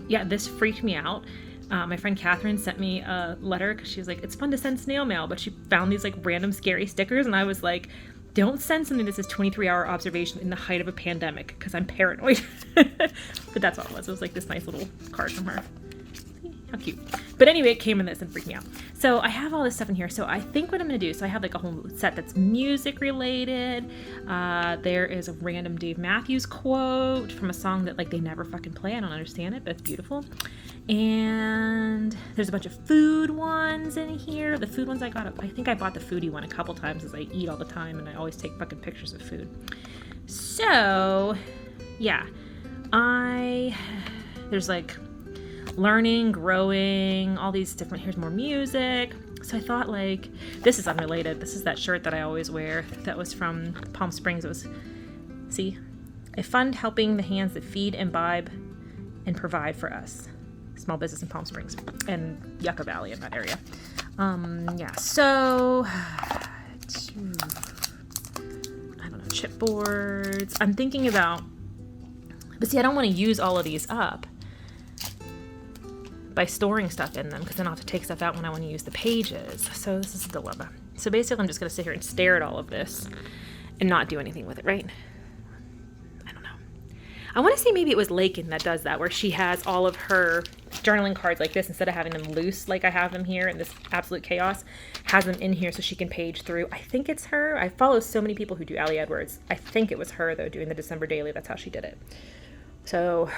yeah, this freaked me out. My friend Catherine sent me a letter because she was like, it's fun to send snail mail, but she found these random scary stickers, and I was like, don't send something that says 23-hour observation in the height of a pandemic, because I'm paranoid. But that's all it was. It was this nice little card from her. See,
How cute. But anyway, it came in this and freaked me out. So I have all this stuff in here. So I think what I'm going to do, so I have like a whole set that's music related. There is a random Dave Matthews quote from a song that like they never fucking play. I don't understand it, but it's beautiful. And there's a bunch of food ones in here. The food ones I think I bought the foodie one a couple times as I eat all the time and I always take fucking pictures of food. So yeah, there's like learning, growing, all these different, here's more music. So I thought like, this is unrelated. This is that shirt that I always wear that was from Palm Springs. It was, see, a fund helping the hands that feed, imbibe, and provide for us. Small business in Palm Springs and Yucca Valley in that area. Yeah, so I don't know, chipboards. I'm thinking about, but see, I don't want to use all of these up by storing stuff in them because then I'll have to take stuff out when I want to use the pages. So this is a dilemma. So basically I'm just going to sit here and stare at all of this and not do anything with it, right? I don't know. I want to say maybe it was Lakin that does that, where she has all of her journaling cards like this, instead of having them loose like I have them here in this absolute chaos, has them in here so she can page through. I think it's her. I follow so many people who do Allie Edwards. I think it was her though, doing the December daily. That's how she did it. So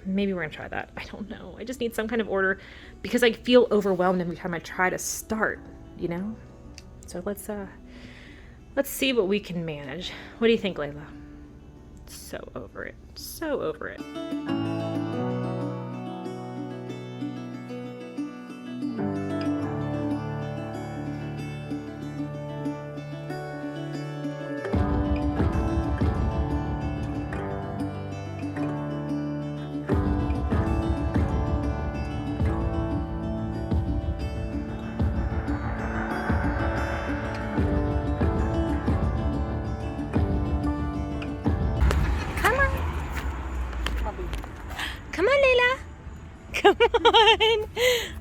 maybe we're gonna try that. I don't know. I just need some kind of order because I feel overwhelmed every time I try to start, you know? So let's see what we can manage. What do you think, Layla? So over it. So over it. Come on, Layla. Come on.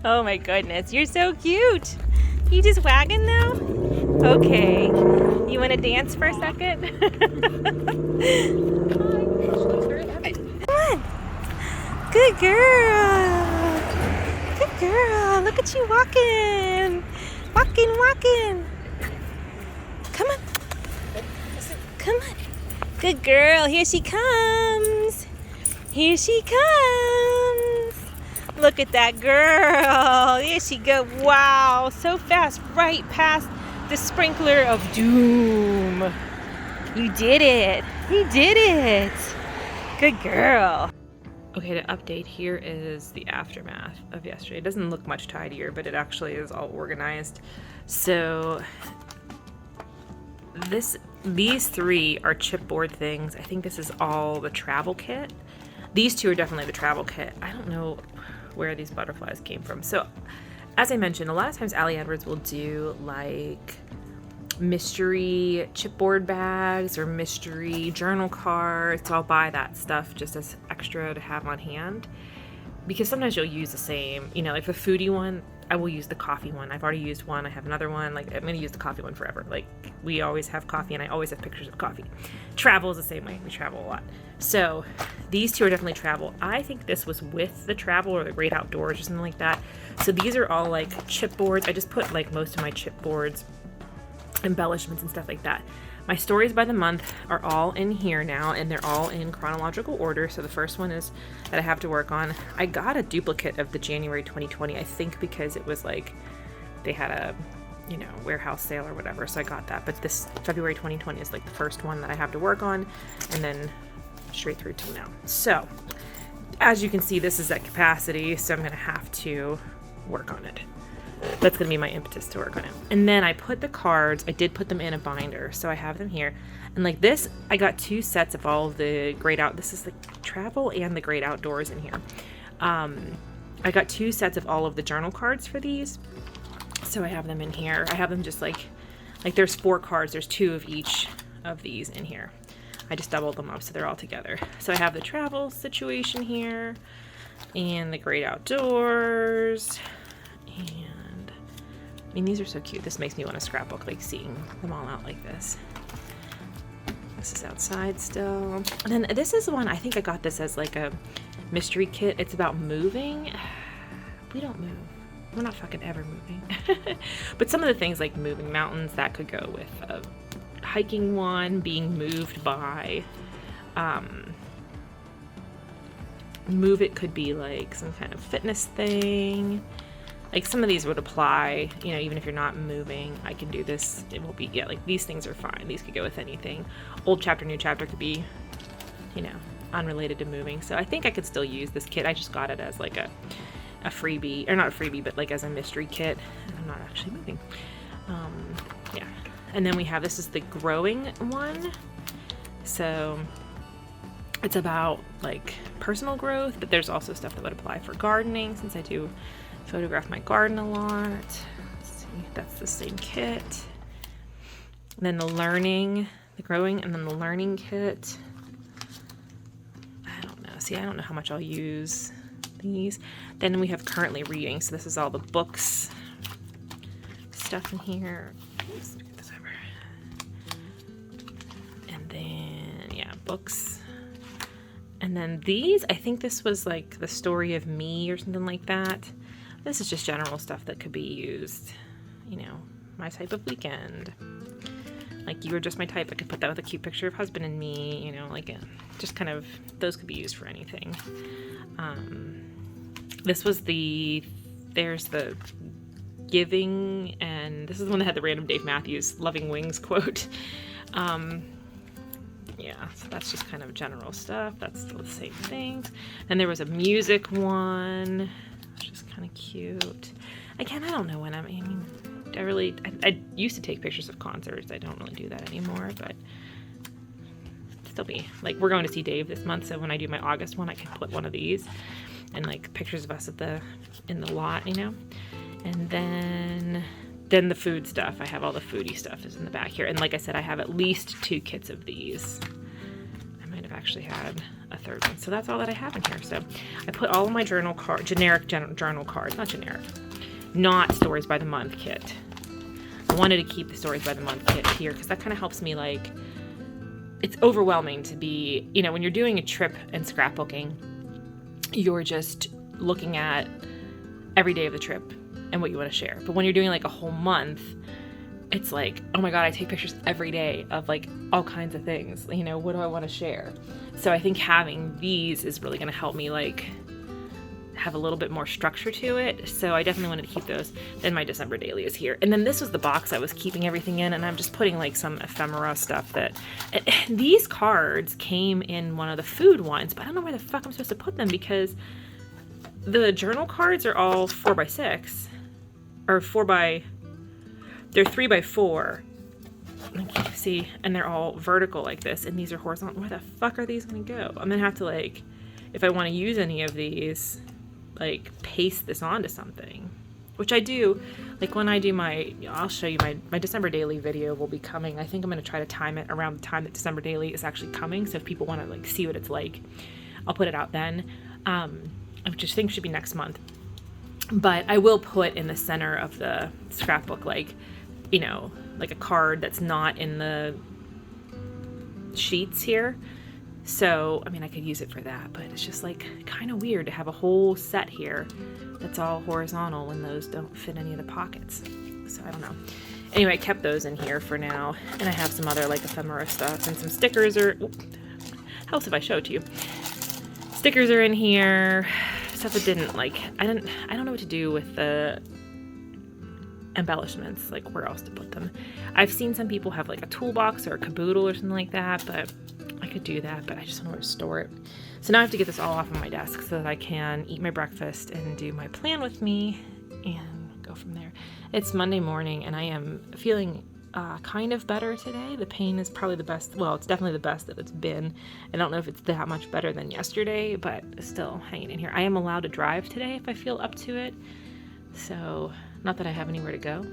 Oh my goodness, you're so cute. You just wagging though? Okay. You want to dance for a second? Come on. Good girl. Good girl. Look at you walking. Walking. Come on. Come on. Good girl. Here she comes. Here she comes. Look at that girl. Here she go. Wow, so fast, right past the sprinkler of doom. You did it. You did it. Good girl. Okay, to update, here is the aftermath of yesterday. It doesn't look much tidier, but it actually is all organized. So these three are chipboard things. I think this is all the travel kit. These two are definitely the travel kit. I don't know where these butterflies came from. So, as I mentioned, a lot of times Allie Edwards will do like mystery chipboard bags or mystery journal cards. So I'll buy that stuff just as extra to have on hand. Because sometimes you'll use the same, you know, like the foodie one, I will use the coffee one. I've already used one. I have another one. Like, I'm going to use the coffee one forever. Like, we always have coffee and I always have pictures of coffee. Travel is the same way. We travel a lot. So these two are definitely travel. I think this was with the travel or the Great Outdoors or something like that. So these are all like chipboards. I just put like most of my chipboards, embellishments and stuff like that. My stories by the month are all in here now, and they're all in chronological order. So the first one is that I have to work on. I got a duplicate of the January 2020, I think because it was like they had a, you know, warehouse sale or whatever. So I got that. But this February 2020 is like the first one that I have to work on, and then straight through till now. So as you can see, this is at capacity, so I'm going to have to work on it. That's going to be my impetus to work on it. And then I put the cards, I did put them in a binder, so I have them here. And like this, I got 2 sets of all of the this is the travel and the Great Outdoors in here. I got 2 sets of all of the journal cards for these. So I have them in here. I have them just like there's 4 cards, there's 2 of each of these in here. I just doubled them up so they're all together. So I have the travel situation here and the Great Outdoors. And I mean, these are so cute. This makes me want to scrapbook, like seeing them all out like this. This is outside still. And then this is one, I think I got this as like a mystery kit. It's about moving. We don't move. We're not fucking ever moving. But some of the things like moving mountains, that could go with a hiking one, being moved by. Move it could be like some kind of fitness thing. Like some of these would apply, you know, even if you're not moving, I can do this. It will be, yeah, like these things are fine. These could go with anything. Old chapter, new chapter could be, you know, unrelated to moving. So I think I could still use this kit. I just got it as like a freebie, or not a freebie, but like as a mystery kit. And I'm not actually moving. Yeah. And then we have, this is the growing one. So it's about like personal growth, but there's also stuff that would apply for gardening, since I do photograph my garden a lot. Let's see, that's the same kit. And then the learning, the growing, and then the learning kit. I don't know. See, I don't know how much I'll use these. Then we have currently reading. So this is all the books stuff in here. Let's get this over. And then, yeah, books. And then these, I think this was like the story of me or something like that. This is just general stuff that could be used, you know, my type of weekend. Like, you were just my type. I could put that with a cute picture of husband and me, you know, like just kind of, those could be used for anything. This was there's the giving, and this is the one that had the random Dave Matthews Loving Wings quote. Yeah, so that's just kind of general stuff. That's still the same things. And there was a music one, which is kind of cute. Again, I don't know when I used to take pictures of concerts. I don't really do that anymore, but still be like, we're going to see Dave this month, so when I do my August one, I can put one of these and like pictures of us in the lot, you know. And then the food stuff, I have all the foodie stuff is in the back here. And like I said, I have at least 2 kits of these. I might have actually had a third one. So that's all that I have in here. So I put all of my journal cards, generic journal cards, not stories by the month kit. I wanted to keep the stories by the month kit here because that kind of helps me, like, it's overwhelming to be, you know, when you're doing a trip and scrapbooking, you're just looking at every day of the trip and what you want to share. But when you're doing like a whole month, it's like, oh my God, I take pictures every day of like all kinds of things. You know, what do I want to share? So I think having these is really going to help me like have a little bit more structure to it. So I definitely wanted to keep those. Then my December daily is here. And then this was the box I was keeping everything in, and I'm just putting like some ephemera stuff that, these cards came in one of the food ones, but I don't know where the fuck I'm supposed to put them because the journal cards are all 4x6. Or they're 3x4. Like you can see, and they're all vertical like this, and these are horizontal. Where the fuck are these gonna go? I'm gonna have to, like, if I want to use any of these, like, paste this onto something, which I do. Like when I do I'll show you my December daily video will be coming. I think I'm gonna try to time it around the time that December daily is actually coming. So if people want to like see what it's like, I'll put it out then. I just think should be next month. But I will put in the center of the scrapbook, like, you know, like a card that's not in the sheets here. So, I mean, I could use it for that, but it's just like kind of weird to have a whole set here that's all horizontal when those don't fit any of the pockets. So I don't know. Anyway, I kept those in here for now. And I have some other like ephemera stuff and some stickers helps if I show it to you. Stickers are in here. Stuff that didn't like, I don't know what to do with the embellishments, like where else to put them. I've seen some people have like a toolbox or a caboodle or something like that, but I could do that, but I just don't know where to store it. So now I have to get this all off of my desk so that I can eat my breakfast and do my plan with me and go from there. It's Monday morning and I am feeling kind of better today. The pain is probably the best. Well, it's definitely the best that it's been. I don't know if it's that much better than yesterday, but still hanging in here. I am allowed to drive today if I feel up to it. So, not that I have anywhere to go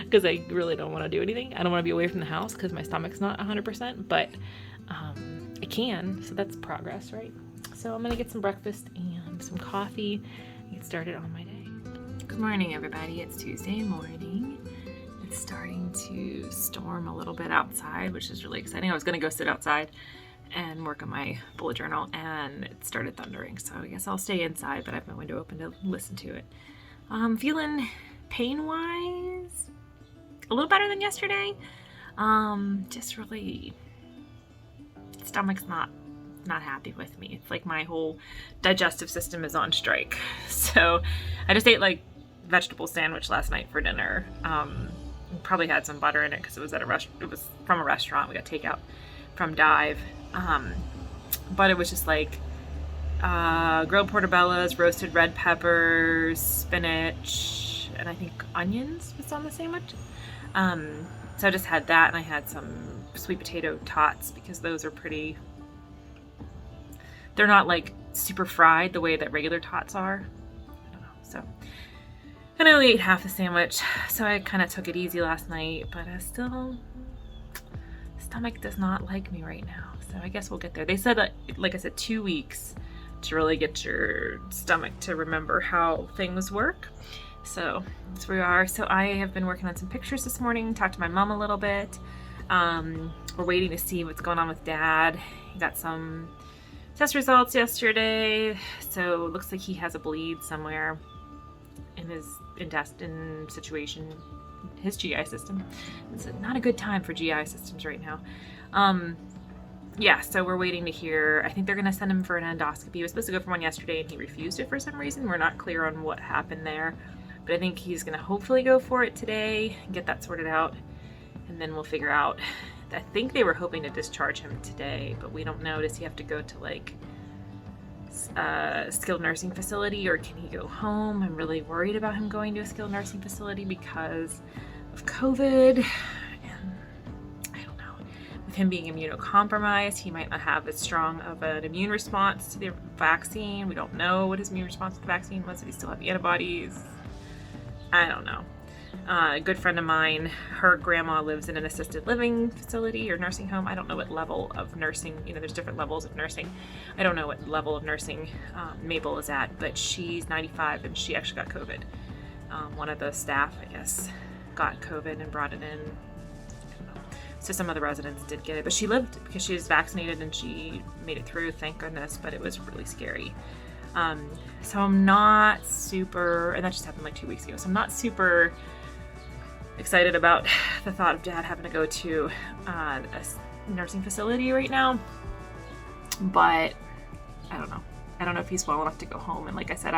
because I really don't want to do anything. I don't want to be away from the house because my stomach's not 100%, but I can. So that's progress, right? So I'm going to get some breakfast and some coffee and get started on my day. Good morning, everybody. It's Tuesday morning. It's starting to storm a little bit outside, which is really exciting. I was going to go sit outside
and work on my bullet journal, and it started thundering. So I guess I'll stay inside, but I have my window open to listen to it. Feeling pain-wise a little better than yesterday. Just really, stomach's not happy with me. It's like my whole digestive system is on strike. So I just ate like vegetable sandwich last night for dinner. Probably had some butter in it because it was from a restaurant. We got takeout from Dive. But it was just like grilled portobellas, roasted red peppers, spinach, and I think onions was on the sandwich. So I just had that, and I had some sweet potato tots because those are pretty, they're not like super fried the way that regular tots are. I don't know. So, and I only ate half the sandwich, so I kind of took it easy last night, but stomach does not like me right now. So I guess we'll get there. They said that, like I said, 2 weeks to really get your stomach to remember how things work. So that's where we are. So I have been working on some pictures this morning, talked to my mom a little bit. We're waiting to see what's going on with Dad. He got some test results yesterday. So it looks like he has a bleed somewhere in his intestine situation, his GI system. It's not a good time for GI systems right now. Yeah, so we're waiting to hear. I think they're going to send him for an endoscopy. He was supposed to go for one yesterday and he refused it for some reason. We're not clear on what happened there. But I think he's going to hopefully go for it today and get that sorted out. And then we'll figure out. I think they were hoping to discharge him today, but we don't know. Does he have to go to like a skilled nursing facility, or can he go home? I'm really worried about him going to a skilled nursing facility because of COVID. And I don't know. With him being immunocompromised, he might not have as strong of an immune response to the vaccine. We don't know what his immune response to the vaccine was. Did he still have antibodies? I don't know. A good friend of mine, her grandma lives in an assisted living facility or nursing home. I don't know what level of nursing, there's different levels of nursing. I don't know what level of nursing Mabel is at, but she's 95 and she actually got COVID. One of the staff, I guess, got COVID and brought it in. I don't know. So some of the residents did get it, but she lived because she was vaccinated and she made it through, thank goodness, but it was really scary. So I'm not super, and that just happened like 2 weeks ago, so I'm not super excited about the thought of Dad having to go to a nursing facility right now, but I don't know. I don't know if he's well enough to go home. And like I said,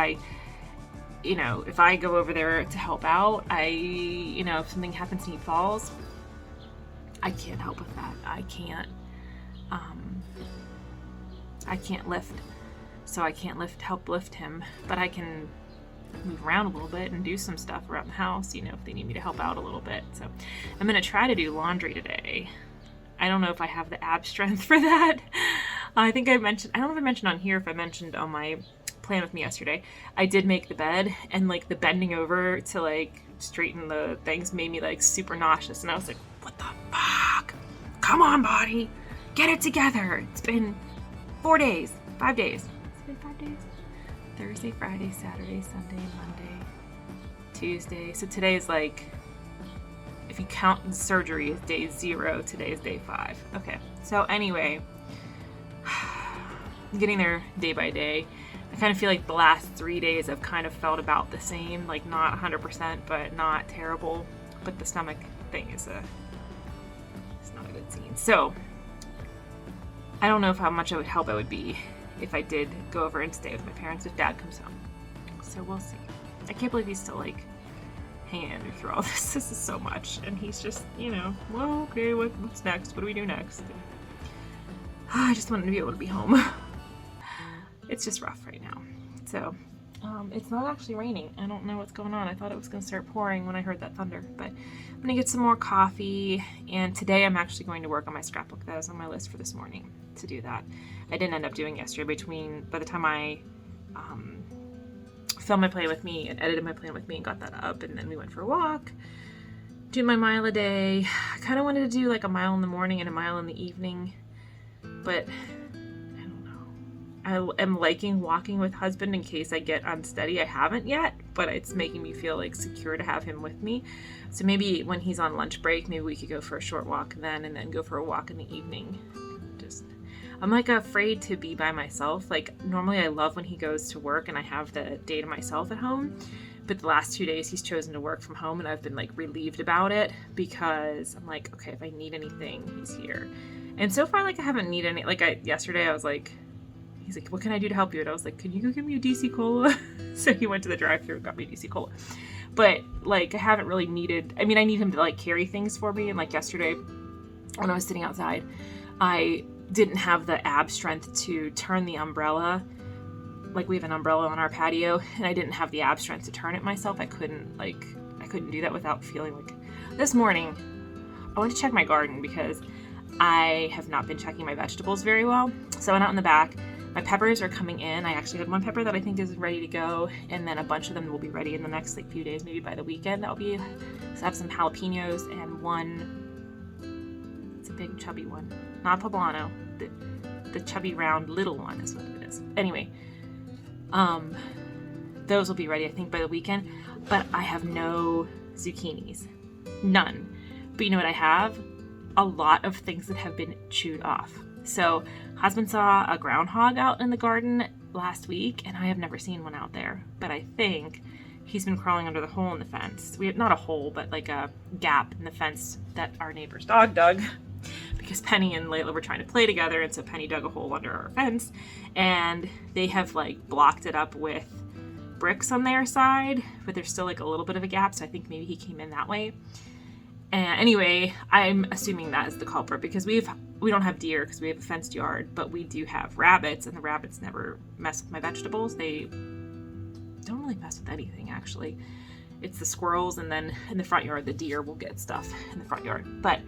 if I go over there to help out, if something happens and he falls, I can't help with that. I can't lift. So I can't help lift him, but I can move around a little bit and do some stuff around the house, if they need me to help out a little bit. So I'm going to try to do laundry today. I don't know if I have the ab strength for that. I think I don't know if I mentioned on here, if I mentioned on my plan with me yesterday, I did make the bed, and like the bending over to like straighten the things made me like super nauseous. And I was like, what the fuck? Come on, body, get it together. It's been 5 days. It's been 5 days. Thursday, Friday, Saturday, Sunday, Monday, Tuesday. So today is like, if you count the surgery, is day 0. Today is day 5. Okay. So anyway, getting there day by day. I kind of feel like the last 3 days I've kind of felt about the same, like not 100%, but not terrible. But the stomach thing it's not a good scene. So I don't know how much it would be if I did go over and stay with my parents if Dad comes home. So we'll see. I can't believe he's still like hanging in there through all this. This is so much. And he's just, well, okay, what's next? What do we do next? And I just wanted to be able to be home. It's just rough right now. So it's not actually raining. I don't know what's going on. I thought it was going to start pouring when I heard that thunder. But I'm going to get some more coffee. And today I'm actually going to work on my scrapbook. That was on my list for this morning to do that. I didn't end up doing yesterday. By the time I filmed my plan with me and edited my plan with me and got that up, and then we went for a walk, do my mile a day. I kind of wanted to do like a mile in the morning and a mile in the evening, but I don't know. I am liking walking with husband in case I get unsteady. I haven't yet, but it's making me feel like secure to have him with me. So maybe when he's on lunch break, maybe we could go for a short walk then, and then go for a walk in the evening. I'm like afraid to be by myself. Like normally I love when he goes to work and I have the day to myself at home. But the last 2 days he's chosen to work from home and I've been like relieved about it because I'm like, okay, if I need anything, he's here. And so far, like I haven't needed any, like yesterday I was like, he's like, what can I do to help you? And I was like, can you go give me a DC Cola? So he went to the drive-thru and got me a DC Cola. But like I haven't really needed, I mean, I need him to like carry things for me. And like yesterday when I was sitting outside, I didn't have the ab strength to turn the umbrella. Like we have an umbrella on our patio and I didn't have the ab strength to turn it myself. I couldn't do that without feeling like, this morning I went to check my garden because I have not been checking my vegetables very well. So I went out in the back. My peppers are coming in. I actually had one pepper that I think is ready to go, and then a bunch of them will be ready in the next like few days, maybe by the weekend. So I have some jalapenos and one, it's a big chubby one, not poblano, the chubby round little one is what it is. Anyway, those will be ready I think by the weekend, but I have no zucchinis, none. But you know what I have? A lot of things that have been chewed off. So husband saw a groundhog out in the garden last week and I have never seen one out there, but I think he's been crawling under the hole in the fence. We have not a hole, but like a gap in the fence that our neighbor's dog dug because Penny and Layla were trying to play together, and so Penny dug a hole under our fence and they have like blocked it up with bricks on their side, but there's still like a little bit of a gap, so I think maybe he came in that way. And anyway, I'm assuming that is the culprit because we don't have deer because we have a fenced yard, but we do have rabbits, and the rabbits never mess with my vegetables. They don't really mess with anything, actually. It's the squirrels, and then in the front yard, the deer will get stuff in the front yard. But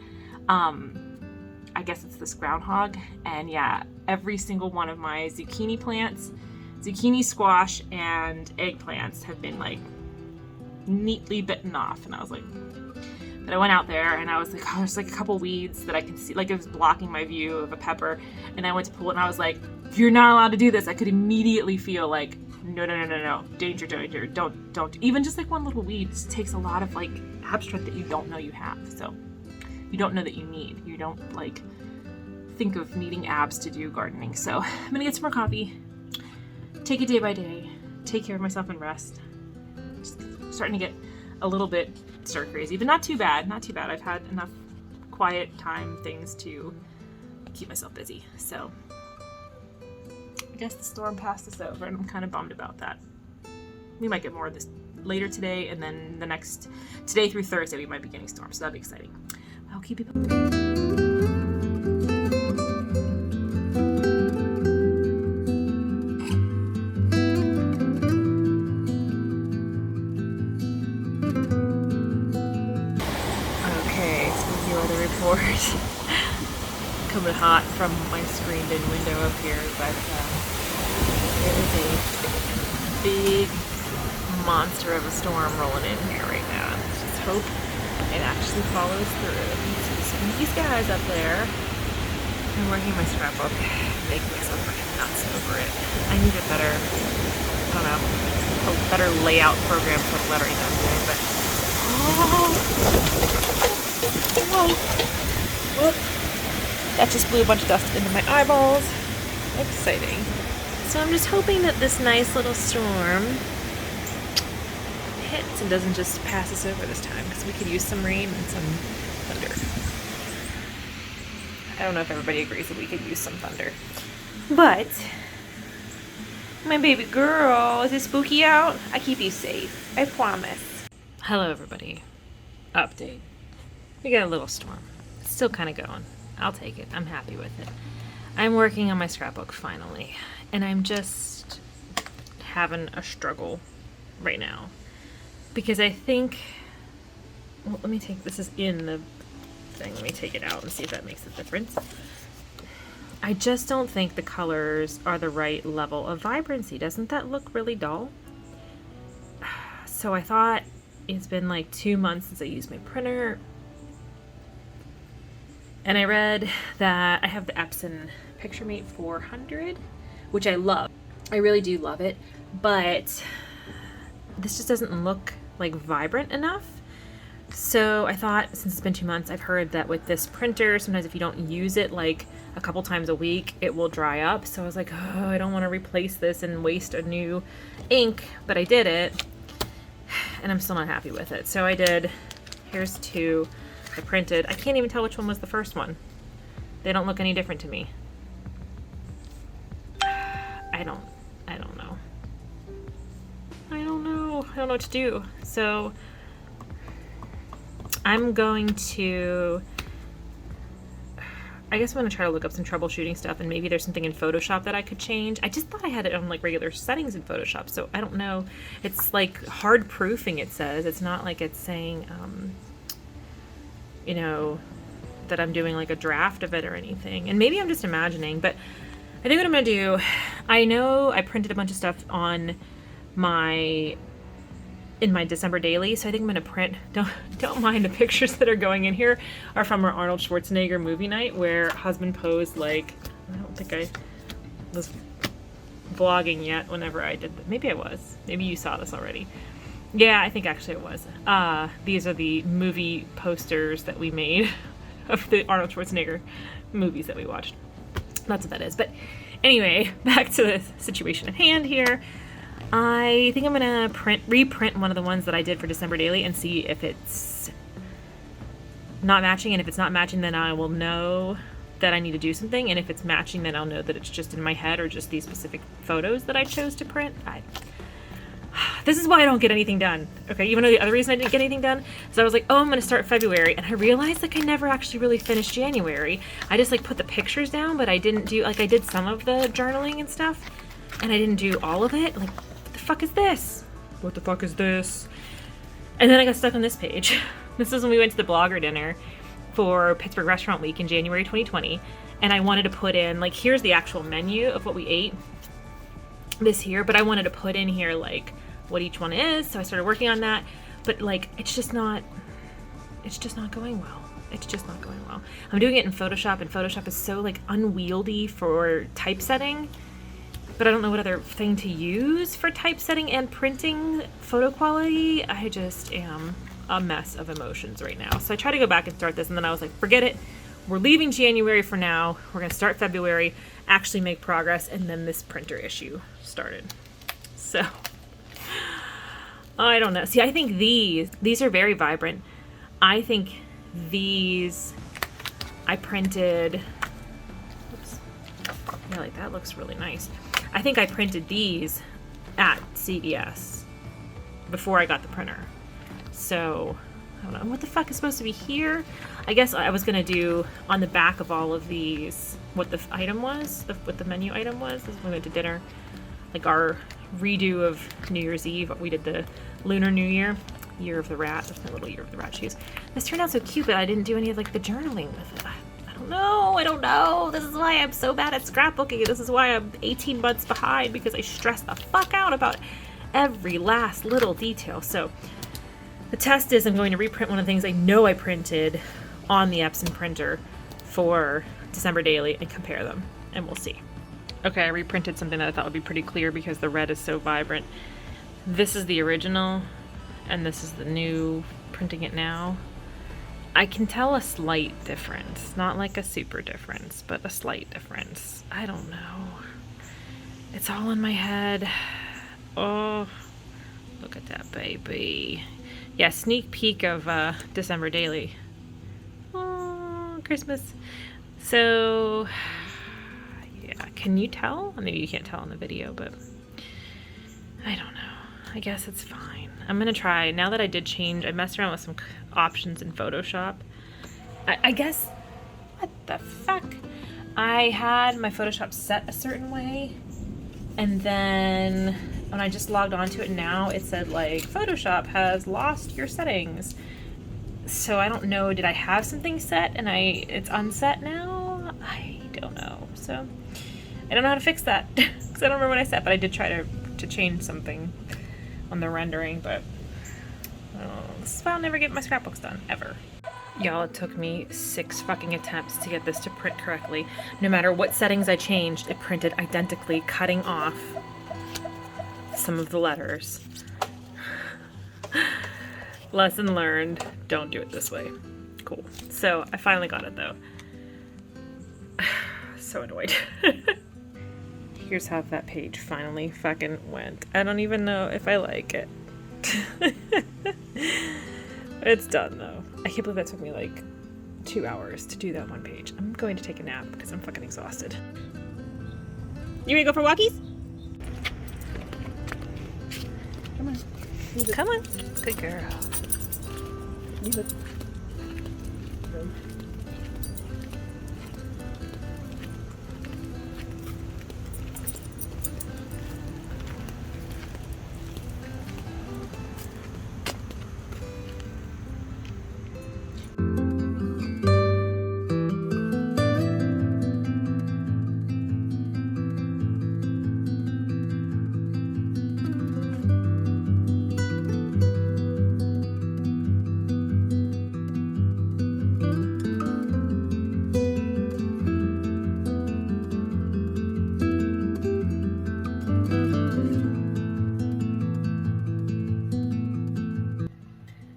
I guess it's this groundhog, and yeah, every single one of my zucchini plants, zucchini, squash, and eggplants have been like neatly bitten off, and I was like... But I went out there and I was like, oh, there's like a couple weeds that I can see, like it was blocking my view of a pepper. And I went to pull it and I was like, you're not allowed to do this. I could immediately feel like, no, danger, don't. Even just like one little weed just takes a lot of like abstract that you don't know you have. So you don't know that you need. You don't like think of needing abs to do gardening. So I'm gonna get some more coffee, take it day by day, take care of myself and rest. Just starting to get a little bit stir crazy, but not too bad. I've had enough quiet time things to keep myself busy. So I guess the storm passed us over and I'm kind of bummed about that. We might get more of this later today, and then today through Thursday we might be getting storms, so that'll be exciting. I'll keep you posted. Coming hot from my screened-in window up here, but there is a big monster of a storm rolling in here right now. Let's just hope it actually follows through. You see some of these guys up there. I'm working my scrapbook, making myself freaking nuts over it. I need a better, a better layout program for the lettering I'm doing, but whoa. That just blew a bunch of dust into my eyeballs. Exciting. So I'm just hoping that this nice little storm hits and doesn't just pass us over this time, because we could use some rain and some thunder. I don't know if everybody agrees that we could use some thunder. But, my baby girl, is it spooky out? I keep you safe. I promise. Hello everybody. Update. We got a little storm. It's still kind of going. I'll take it. I'm happy with it. I'm working on my scrapbook finally, and I'm just having a struggle right now because I think, well, let me take, this is in the thing, let me take it out and see if that makes a difference. I just don't think the colors are the right level of vibrancy. Doesn't that look really dull? So I thought, it's been like 2 months since I used my printer. And I read that I have the Epson PictureMate 400, which I love. I really do love it, but this just doesn't look like vibrant enough.
So I thought, since it's been 2 months, I've heard that with this printer, sometimes if you don't use it like a couple times a week, it will dry up. So I was like, oh, I don't want to replace this and waste a new ink, but I did it, and I'm still not happy with it. So I did, here's 2 I printed. I can't even tell which one was the first one. They don't look any different to me. I don't know. I don't know. I don't know what to do. So I'm going to, I guess I'm going to try to look up some troubleshooting stuff, and maybe there's something in Photoshop that I could change. I just thought I had it on like regular settings in Photoshop, so I don't know. It's like hard proofing, it says. It's not like it's saying, you know, that I'm doing like a draft of it or anything. And maybe I'm just imagining, but I think what I'm going to do, I know I printed a bunch of stuff on in my December daily, so I think I'm going to print, don't mind the pictures that are going in here are from our Arnold Schwarzenegger movie night where husband posed like, I don't think I was vlogging yet whenever I did that. Maybe I was. Maybe you saw this already. Yeah, I think actually it was. These are the movie posters that we made of the Arnold Schwarzenegger movies that we watched. That's what that is. But anyway, back to the situation at hand here. I think I'm gonna reprint one of the ones that I did for December daily and see if it's not matching. And if it's not matching, then I will know that I need to do something. And if it's matching, then I'll know that it's just in my head or just these specific photos that I chose to print. This is why I don't get anything done. Okay, even though the other reason I didn't get anything done is I was like, oh, I'm gonna start February, and I realized like I never actually really finished January. I just like put the pictures down, but I didn't do, like I did some of the journaling and stuff, and I didn't do all of it. Like, what the fuck is this? What the fuck is this? And then I got stuck on this page. This is when we went to the blogger dinner for Pittsburgh Restaurant Week in January 2020, and I wanted to put in, like, here's the actual menu of what we ate this here, but I wanted to put in here like what each one is, so I started working on that, but like it's just not going well. It's just not going well. I'm doing it in Photoshop, and Photoshop is so like unwieldy for typesetting, but I don't know what other thing to use for typesetting and printing photo quality. I just am a mess of emotions right now. So I tried to go back and start this, and then I was like, forget it. We're leaving January for now. We're gonna start February, actually make progress, and then this printer issue started. So I don't know. See, I think these are very vibrant. I think these I printed, oops, yeah, like that looks really nice. I think I printed these at CVS before I got the printer. So I don't know what the fuck is supposed to be here. I guess I was gonna do on the back of all of these what the item was, what the menu item was. This is when we went to dinner, like our redo of New Year's Eve. We did the Lunar New Year, Year of the Rat. That's my little Year of the Rat shoes. This turned out so cute, but I didn't do any of like the journaling with it. I don't know. This is why I'm so bad at scrapbooking. This is why I'm 18 months behind, because I stress the fuck out about every last little detail. So the test is I'm going to reprint one of the things I know I printed on the Epson printer for December daily and compare them, and we'll see. Okay, I reprinted something that I thought would be pretty clear because the red is so vibrant. This is the original, and this is the new, printing it now. I can tell a slight difference, not like a super difference, but a slight difference. I don't know. It's all in my head. Oh, look at that baby. Yeah, sneak peek of December daily. Oh, Christmas. So yeah, can you tell? Maybe you can't tell in the video, but I don't know. I guess it's fine. I'm gonna try, now that I did change, I messed around with some options in Photoshop. I guess, what the fuck? I had my Photoshop set a certain way, and then when I just logged onto it now, it said like, Photoshop has lost your settings. So I don't know, did I have something set and it's unset now? I don't know. So I don't know how to fix that because I don't remember what I set, but I did try to change something on the rendering, but this is why I'll never get my scrapbooks done, ever. Y'all, it took me 6 fucking attempts to get this to print correctly. No matter what settings I changed, it printed identically, cutting off some of the letters.
Lesson learned, don't do it this way. Cool. So I finally got it though. So annoyed. Here's how that page finally fucking went. I don't even know if I like it. It's done though. I can't believe that took me like 2 hours to do that one page. I'm going to take a nap because I'm fucking exhausted. You ready to go for walkies?
Come on.
Come on. Good girl.
Leave it.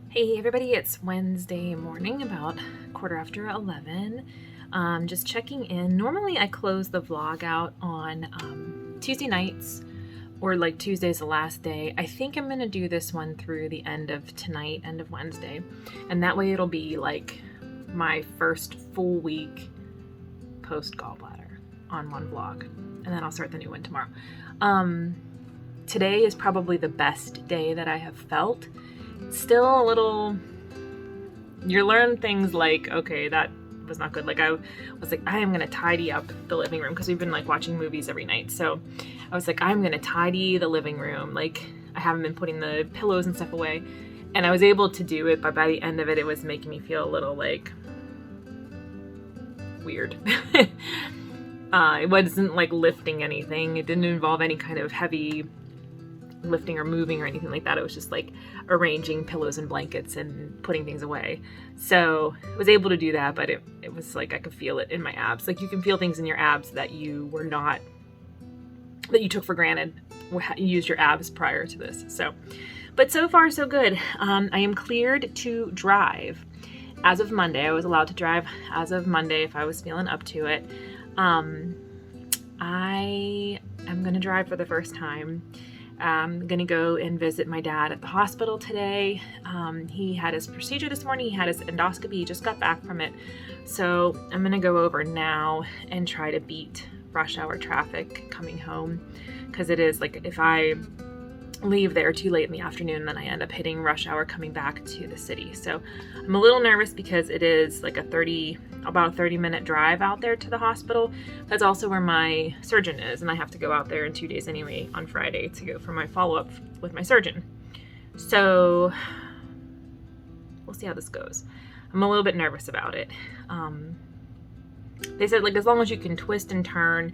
Hey everybody, it's Wednesday morning, about 11:15. Just checking in. Normally I close the vlog out on Tuesday nights, or like Tuesday's the last day. I think I'm gonna do this one through the end of tonight, end of Wednesday, and that way it'll be like my first full week post gallbladder on one vlog, and then I'll start the new one tomorrow. Today is probably the best day that I have felt. Still a little, you learn things like, okay, that was not good. Like I was like, I am going to tidy up the living room because we've been like watching movies every night. So I was like, I'm going to tidy the living room. Like I haven't been putting the pillows and stuff away, and I was able to do it, but by the end of it, it was making me feel a little like weird. It wasn't like lifting anything. It didn't involve any kind of heavy lifting or moving or anything like that. It was just like arranging pillows and blankets and putting things away. So I was able to do that, but it was like I could feel it in my abs. Like you can feel things in your abs that you took for granted. You used your abs prior to this. So, but so far so good. I am cleared to drive as of Monday. I was allowed to drive as of Monday if I was feeling up to it. I am going to drive for the first time. I'm going to go and visit my dad at the hospital today. He had his procedure this morning. He had his endoscopy. He just got back from it. So I'm going to go over now and try to beat rush hour traffic coming home. Because it is like if I leave there too late in the afternoon, then I end up hitting rush hour coming back to the city. So I'm a little nervous because it is like about a 30-minute drive out there to the hospital. That's also where my surgeon is, and I have to go out there in 2 days anyway on Friday to go for my follow-up with my surgeon. So we'll see how this goes. I'm a little bit nervous about it. They said like as long as you can twist and turn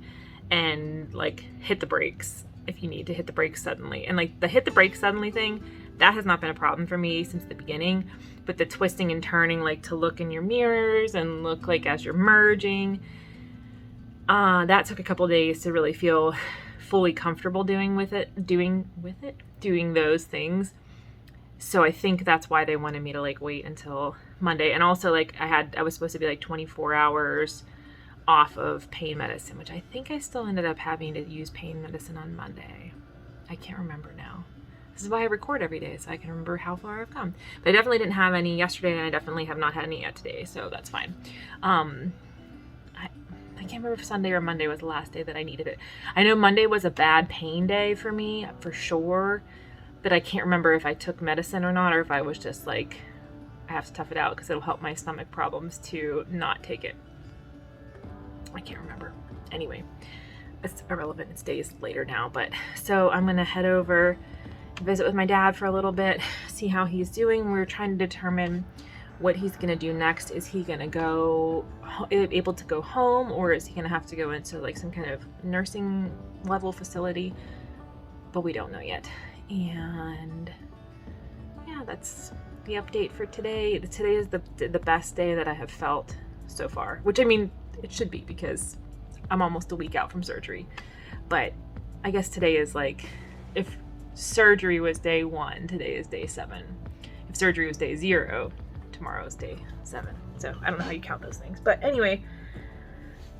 and like hit the brakes if you need to hit the brakes suddenly. And like the hit the brakes suddenly thing, that has not been a problem for me since the beginning. But the twisting and turning, like to look in your mirrors and look like as you're merging, that took a couple days to really feel fully comfortable doing those things. So I think that's why they wanted me to like wait until Monday. And also like I was supposed to be like 24 hours off of pain medicine, which I think I still ended up having to use pain medicine on Monday. I can't remember now. This is why I record every day, so I can remember how far I've come. But I definitely didn't have any yesterday, and I definitely have not had any yet today, so that's fine. I can't remember if Sunday or Monday was the last day that I needed it. I know Monday was a bad pain day for me, for sure, but I can't remember if I took medicine or not, or if I was just like, I have to tough it out because it'll help my stomach problems to not take it. I can't remember. Anyway, it's irrelevant. It's days later now, but so I'm going to head over, visit with my dad for a little bit, see how he's doing. We're trying to determine what he's going to do next. Is he going to go able to go home, or is he going to have to go into like some kind of nursing level facility? But we don't know yet. And yeah, that's the update for today. Today is the best day that I have felt so far, which I mean, it should be because I'm almost a week out from surgery. But I guess today is like, if surgery was day 1, today is day 7.
if surgery was day 0, tomorrow is day 7. So I don't know how you count those things. But anyway,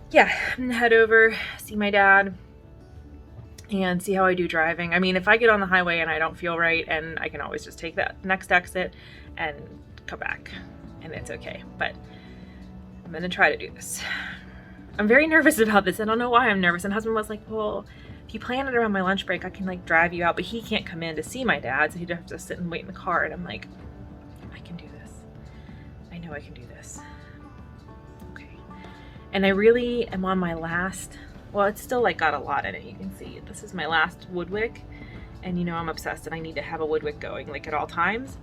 yeah, I'm gonna head over, see my dad, and see how I do driving. I mean, if I get on the highway and I don't feel right, and I can always just take that next exit and come back, and it's okay. But I'm gonna try to do this. I'm very nervous about this. I don't know why I'm nervous. And husband was like, well, if you plan it around my lunch break, I can like drive you out, but he can't come in to see my dad, so he'd have to sit and wait in the car. And I'm like, I can do this. I know I can do this. Okay. And I really am on my last, well, it's still like got a lot in it. You can see this is my last wood wick, and you know I'm obsessed and I need to have a wood wick going like at all times.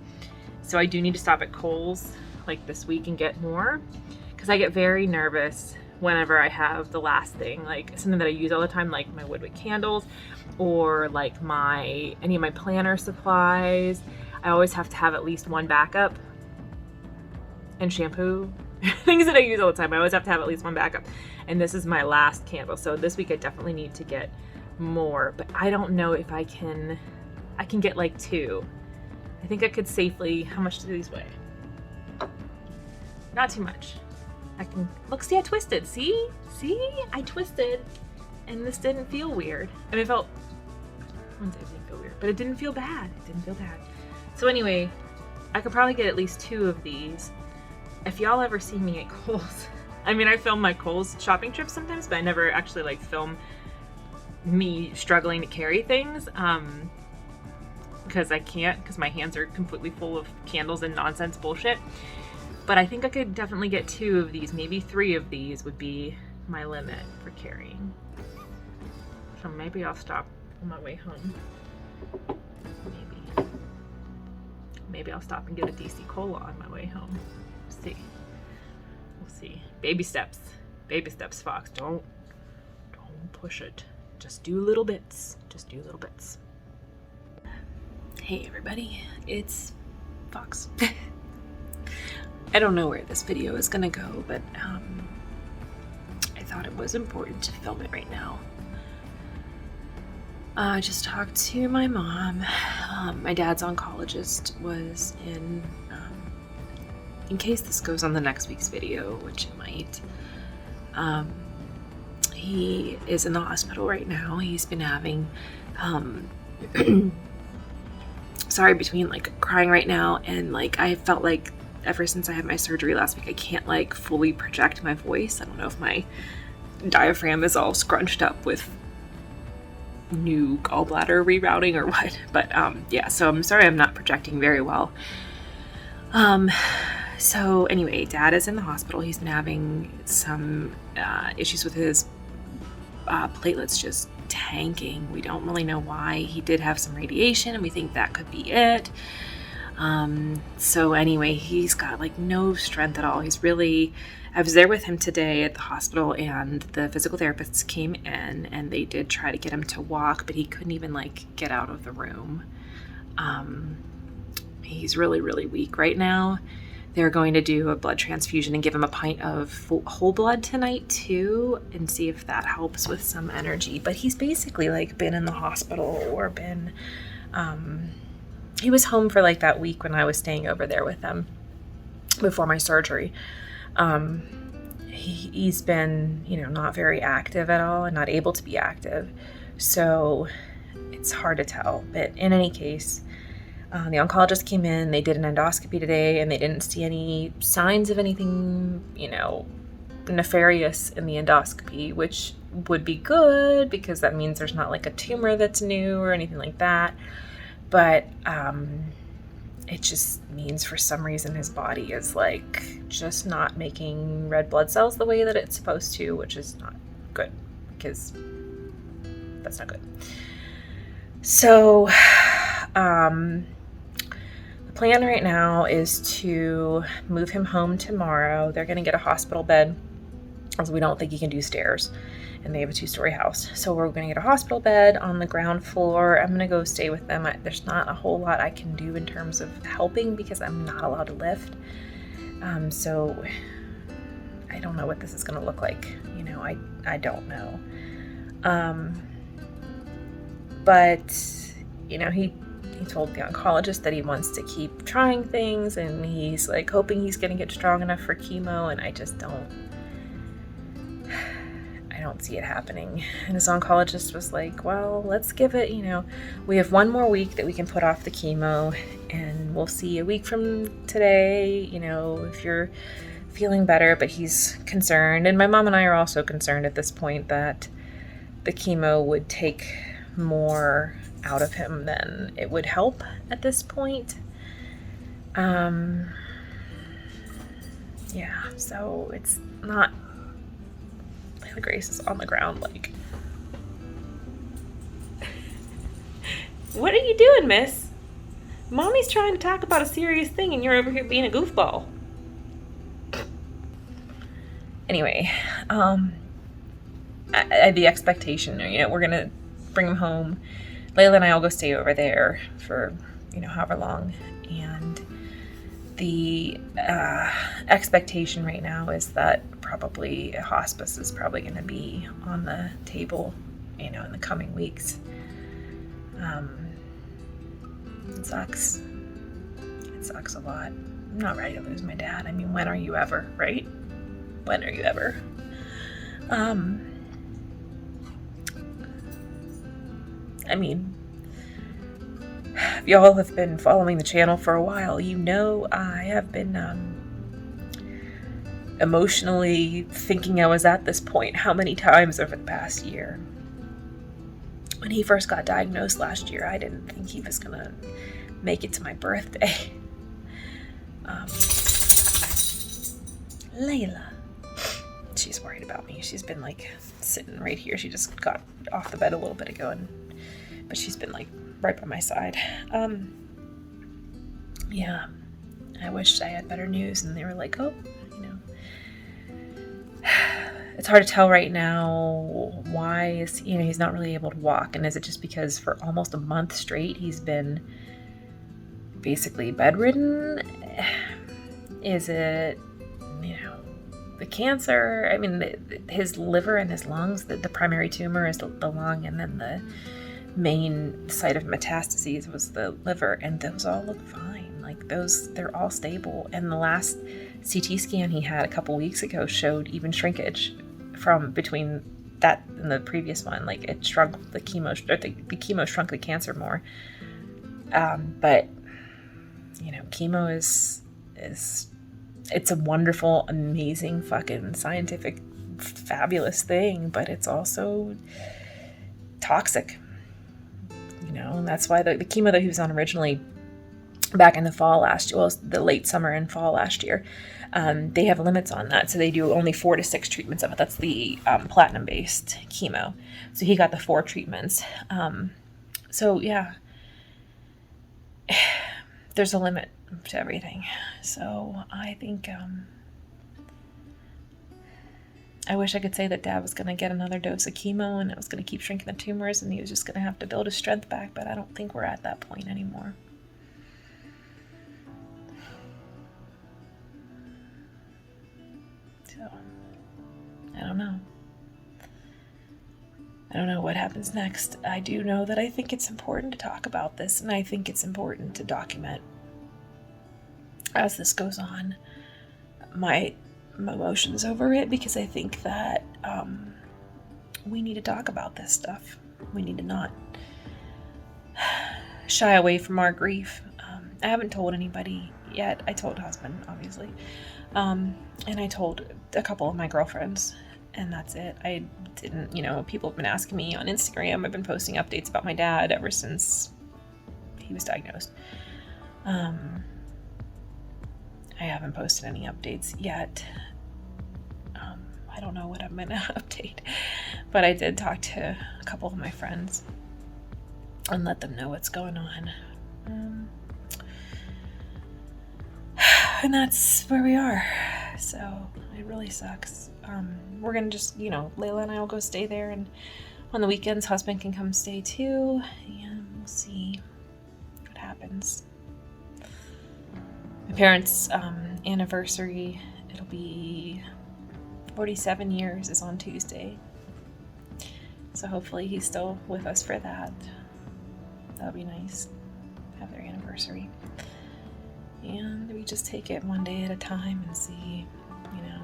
So I do need to stop at Kohl's like this week and get more, because I get very nervous whenever I have the last thing, like something that I use all the time, like my wood wick candles, or like any of my planner supplies. I always have to have at least one backup, and shampoo, things that I use all the time. I always have to have at least one backup. And this is my last candle. So this week I definitely need to get more, but I don't know if I can get like 2. I think I could safely, how much do these weigh? Not too much. I can, look, see, I twisted, see, I twisted, and this didn't feel weird. I mean, it felt, I wouldn't say it didn't feel weird, but it didn't feel bad. So anyway, I could probably get at least 2 of these. If y'all ever see me at Kohl's, I mean, I film my Kohl's shopping trips sometimes, but I never actually like film me struggling to carry things, because I can't, because my hands are completely full of candles and nonsense bullshit. But I think I could definitely get 2 of these, maybe 3 of these would be my limit for carrying. So maybe I'll stop on my way home. Maybe I'll stop and get a DC Cola on my way home. We'll see. Baby steps, Fox. Don't push it. Just do little bits. Hey everybody, it's Fox. I don't know where this video is gonna go, but I thought it was important to film it right now. I just talked to my mom. My dad's oncologist was in case this goes on the next week's video, which it might. He is in the hospital right now. He's been having, sorry, between like crying right now and like I felt like ever since I had my surgery last week, I can't like fully project my voice. I don't know if my diaphragm is all scrunched up with new gallbladder rerouting or what, but yeah, so I'm sorry I'm not projecting very well. So anyway, Dad is in the hospital. He's been having some issues with his platelets just tanking. We don't really know why. He did have some radiation and we think that could be it. So anyway, he's got like no strength at all. I was there with him today at the hospital, and the physical therapists came in and they did try to get him to walk, but he couldn't even like get out of the room. He's really, really weak right now. They're going to do a blood transfusion and give him a pint of whole blood tonight too, and see if that helps with some energy. But he's basically like been in the hospital or been, he was home for like that week when I was staying over there with them before my surgery. He's been, not very active at all and not able to be active. So it's hard to tell. But in any case, the oncologist came in, they did an endoscopy today, and they didn't see any signs of anything, nefarious in the endoscopy, which would be good because that means there's not like a tumor that's new or anything like that. But it just means for some reason his body is like just not making red blood cells the way that it's supposed to, which is not good because that's not good. So the plan right now is to move him home tomorrow. They're going to get a hospital bed as we don't think he can do stairs, and they have a 2-story house. So we're going to get a hospital bed on the ground floor. I'm going to go stay with them. There's not a whole lot I can do in terms of helping because I'm not allowed to lift. So I don't know what this is going to look like. I don't know. But, he told the oncologist that he wants to keep trying things, and he's like hoping he's going to get strong enough for chemo, and I just don't see it happening. And his oncologist was like, well, let's give it, we have 1 more week that we can put off the chemo, and we'll see a week from today, if you're feeling better. But he's concerned, and my mom and I are also concerned at this point that the chemo would take more out of him than it would help at this point. So it's not. Layla Grace is on the ground like, what are you doing, miss? Mommy's trying to talk about a serious thing and you're over here being a goofball. Anyway, the expectation, we're gonna bring him home. Layla and I will go stay over there for, however long. And the expectation right now is that probably a hospice is probably going to be on the table, in the coming weeks. It sucks. It sucks a lot. I'm not ready to lose my dad. I mean, when are you ever, right? When are you ever? If y'all have been following the channel for a while, I have been emotionally thinking I was at this point how many times over the past year. When he first got diagnosed last year, I didn't think he was gonna make it to my birthday. Layla, she's worried about me. She's been like sitting right here. She just got off the bed a little bit ago, but she's been like right by my side. I wish I had better news, and they were like, oh, it's hard to tell right now why is he's not really able to walk. And is it just because for almost a month straight he's been basically bedridden? Is it the cancer? I mean, his liver and his lungs, the primary tumor is the lung, and then the main site of metastases was the liver, and those all look fine. Like they're all stable. And the last CT scan he had a couple weeks ago showed even shrinkage from between that and the previous one. Like it shrunk the chemo, or the chemo shrunk the cancer more. But chemo is it's a wonderful, amazing, fucking scientific, fabulous thing, but it's also toxic. And that's why the chemo that he was on originally back in the fall last year, well, the late summer and fall last year, they have limits on that. So they do only 4 to 6 treatments of it. That's the platinum-based chemo. So he got the 4 treatments. There's a limit to everything. So I think I wish I could say that Dad was going to get another dose of chemo and it was going to keep shrinking the tumors and he was just going to have to build his strength back, but I don't think we're at that point anymore. So, I don't know. I don't know what happens next. I do know that I think it's important to talk about this, and I think it's important to document as this goes on my emotions over it, because I think that we need to talk about this stuff. We need to not shy away from our grief. I haven't told anybody yet. I told husband, obviously, and I told a couple of my girlfriends, and that's it. I didn't, people have been asking me on Instagram. I've been posting updates about my dad ever since he was diagnosed. I haven't posted any updates yet. I don't know what I'm going to update, but I did talk to a couple of my friends and let them know what's going on. And that's where we are. So it really sucks. We're going to just, Layla and I will go stay there, and on the weekends, husband can come stay too, and we'll see what happens. My parents' anniversary, it'll be 47 years is on Tuesday. So hopefully he's still with us for that. That'll be nice.
have their anniversary. And we just take it one day at a time and see, you know.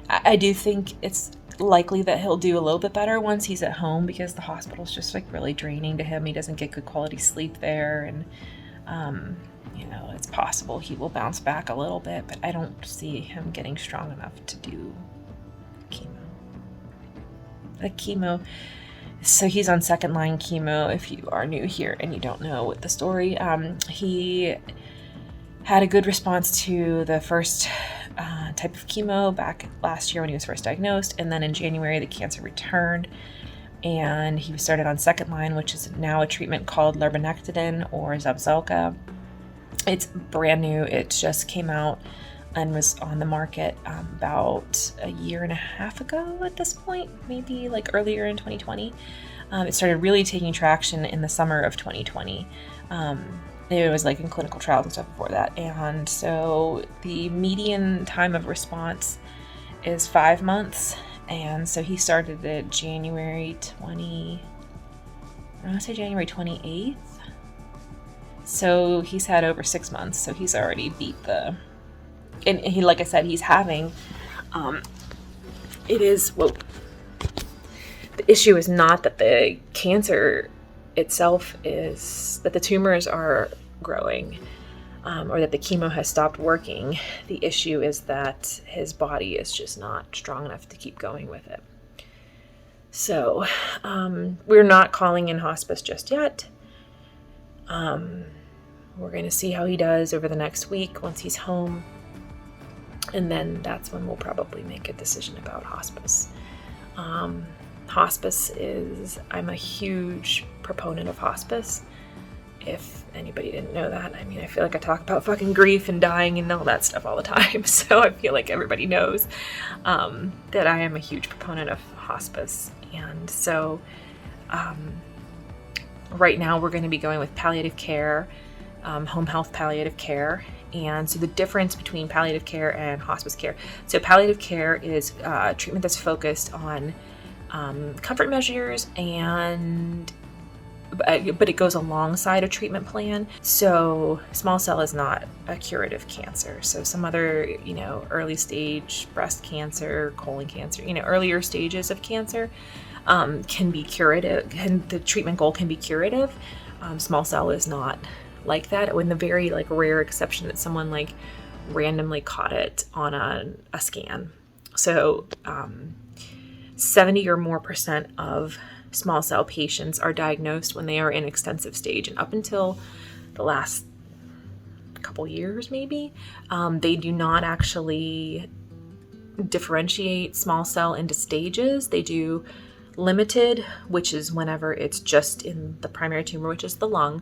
I do think it's likely that he'll do a little bit better once he's at home, because the hospital's just like really draining to him. He doesn't get good quality sleep there, and you know, it's possible he will bounce back a little bit, but I don't see him getting strong enough to do chemo. The chemo, so he's on second line chemo. If you are new here and you don't know what the story, he had a good response to the first type of chemo back last year when he was first diagnosed, and then in January the cancer returned, and he was started on second line, which is now a treatment called lurbinectedin or Zepzelca. It's brand new. It just came out and was on the market about a year and a half ago at this point, maybe like earlier in 2020. It started really taking traction in the summer of 2020. It was like in clinical trials and stuff before that. And so the median time of response is 5 months. And so he started it January 28th. So he's had over 6 months. So he's already beat and he, like I said, he's having, the issue is not that the cancer itself is, that the tumors are growing, or that the chemo has stopped working. The issue is that his body is just not strong enough to keep going with it. So we're not calling in hospice just yet. We're going to see how he does over the next week once he's home, and then that's when we'll probably make a decision about hospice. Hospice is, I'm a huge proponent of hospice. If anybody didn't know that, I mean, I feel like I talk about fucking grief and dying and all that stuff all the time. So I feel like everybody knows that I am a huge proponent of hospice. And so right now we're going to be going with palliative care, home health palliative care. And so the difference between palliative care and hospice care. So palliative care is treatment that's focused on comfort measures, but it goes alongside a treatment plan. So small cell is not a curative cancer. So some other, early stage breast cancer, colon cancer, earlier stages of cancer can be curative, and the treatment goal can be curative. Small cell is not like that, with the very rare exception that someone randomly caught it on a scan. So 70 or more % of small cell patients are diagnosed when they are in extensive stage, and up until the last couple years maybe, they do not actually differentiate small cell into stages. They do limited, which is whenever it's just in the primary tumor, which is the lung,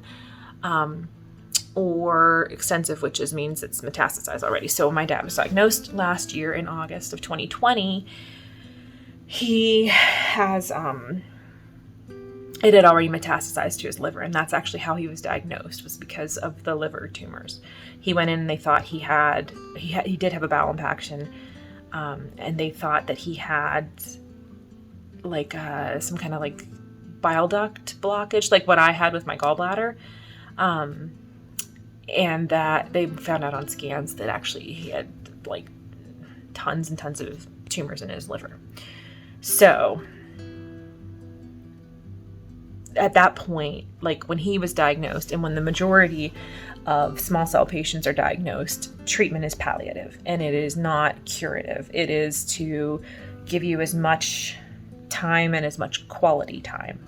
or extensive, which means it's metastasized already. So my dad was diagnosed last year in August of 2020. He has, it had already metastasized to his liver, and that's actually how he was diagnosed, was because of the liver tumors. He went in and they thought he did have a bowel impaction, and they thought that he had some kind of bile duct blockage, like what I had with my gallbladder, and that they found out on scans that actually he had tons and tons of tumors in his liver. So at that point, when he was diagnosed, and when the majority of small cell patients are diagnosed, treatment is palliative, and it is not curative. It is to give you as much time and as much quality time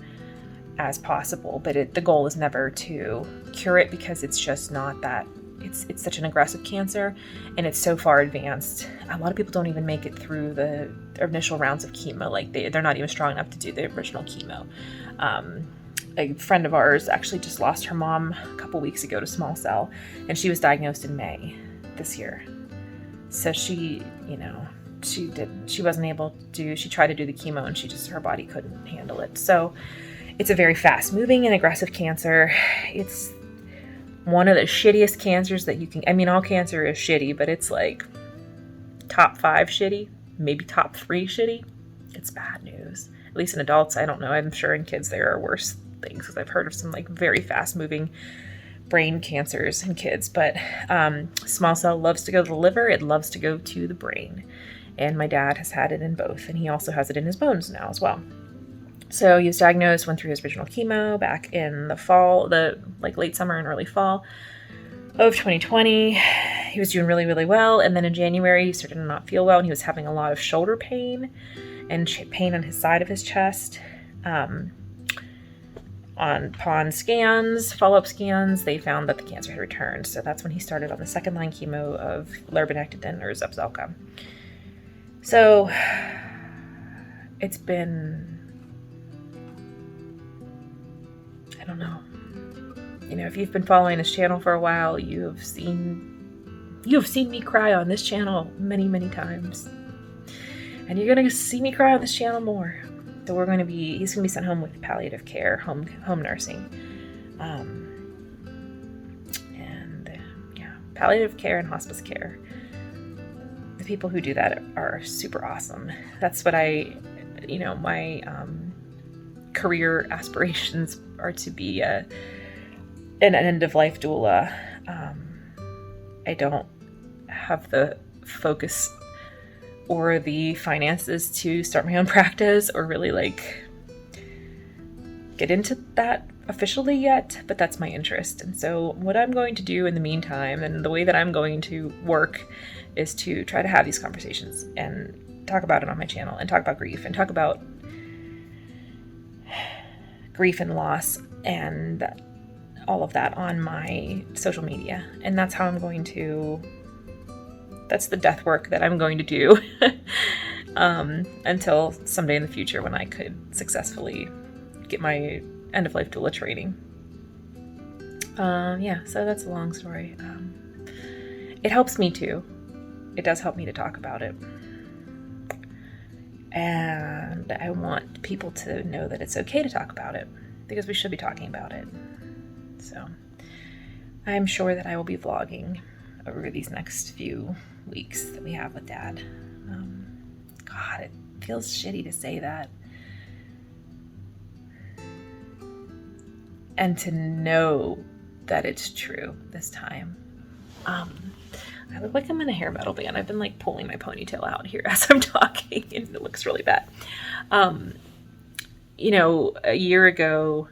as possible, but the goal is never to cure it, because it's just not that. It's such an aggressive cancer, and it's so far advanced. A lot of people don't even make it through the initial rounds of chemo. They're not even strong enough to do the original chemo. A friend of ours actually just lost her mom a couple weeks ago to small cell, and she was diagnosed in May this year. So she wasn't able to. She tried to do the chemo, and her body couldn't handle it. So it's a very fast-moving and aggressive cancer. It's one of the shittiest cancers that you can. I mean, all cancer is shitty, but it's top 5 shitty, maybe top 3 shitty. It's bad news. At least in adults, I don't know. I'm sure in kids there are worse things, because I've heard of some very fast-moving
brain cancers in kids, but small cell loves to go to the liver. It loves to go to the brain. And my dad has had it in both, and he also has it in his bones now as well. So he was diagnosed, went through his original chemo back in the fall, late summer and early fall of 2020. He was doing really, really well. And then in January, he started to not feel well, and he was having a lot of shoulder pain and pain on his side of his chest. Upon scans, follow-up scans, they found that the cancer had returned. So that's when he started on the second-line chemo of lurbinectedin or Zepzelca. So it's been, I don't know. If you've been following this channel for a while, you have seen me cry on this channel many, many times. And you're going to see me cry on this channel more. So he's going to be sent home with palliative care, home nursing. Palliative care and hospice care. The people who do that are super awesome. That's what my career aspirations are, to be an end-of-life doula. I don't have the focus or the finances to start my own practice or really get into that officially yet, but that's my interest. And so what I'm going to do in the meantime, and the way that I'm going to work, is to try to have these conversations and talk about it on my channel, and talk about grief, and talk about grief and loss and all of that on my social media. And that's how that's the death work that I'm going to do until someday in the future when I could successfully get my end-of-life doula training. So that's a long story. It helps me too. It does help me to talk about it. And I want people to know that it's okay to talk about it, because we should be talking about it. So I'm sure that I will be vlogging over these next few weeks that we have with Dad. God, it feels shitty to say that. And to know that it's true this time. I look like I'm in a hair metal band. I've been pulling my ponytail out here as I'm talking, and it looks really bad. A year ago,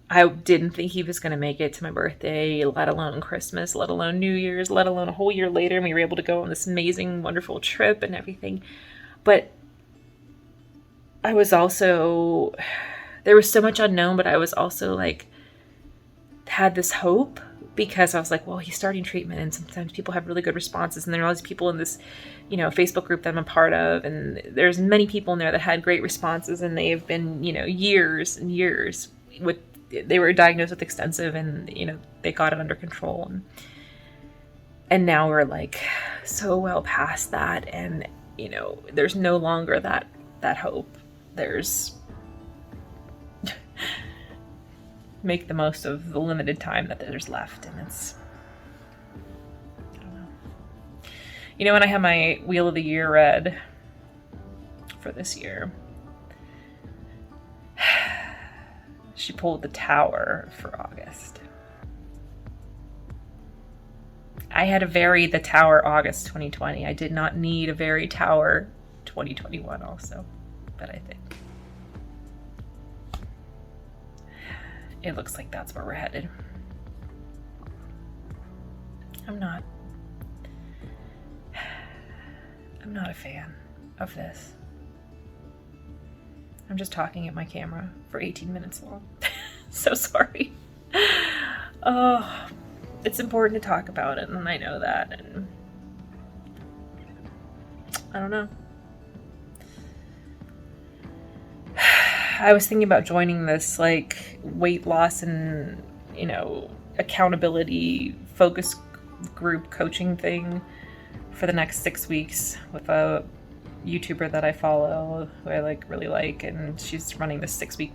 I didn't think he was going to make it to my birthday, let alone Christmas, let alone New Year's, let alone a whole year later, and we were able to go on this amazing, wonderful trip and everything. But I was also, there was so much unknown, but I was also had this hope, because I was well, he's starting treatment, and sometimes people have really good responses, and there are all these people in this, Facebook group that I'm a part of, and there's many people in there that had great responses, and they've been, years and years they were diagnosed with extensive, and, they got it under control. And now we're so well past that. And, there's no longer that hope. There's make the most of the limited time that there's left. And it's, I don't know. When I had my Wheel of the Year read for this year, she pulled the Tower for August. I had to vary the Tower August 2020. I did not need a very Tower 2021 also, but I think it looks like that's where we're headed. I'm not a fan of this. I'm just talking at my camera for 18 minutes long. So sorry. Oh, it's important to talk about it, and I know that, and I don't know. I was thinking about joining this weight loss and, accountability focus group coaching thing for the next 6 weeks with a YouTuber that I follow, who I really like, and she's running this 6-week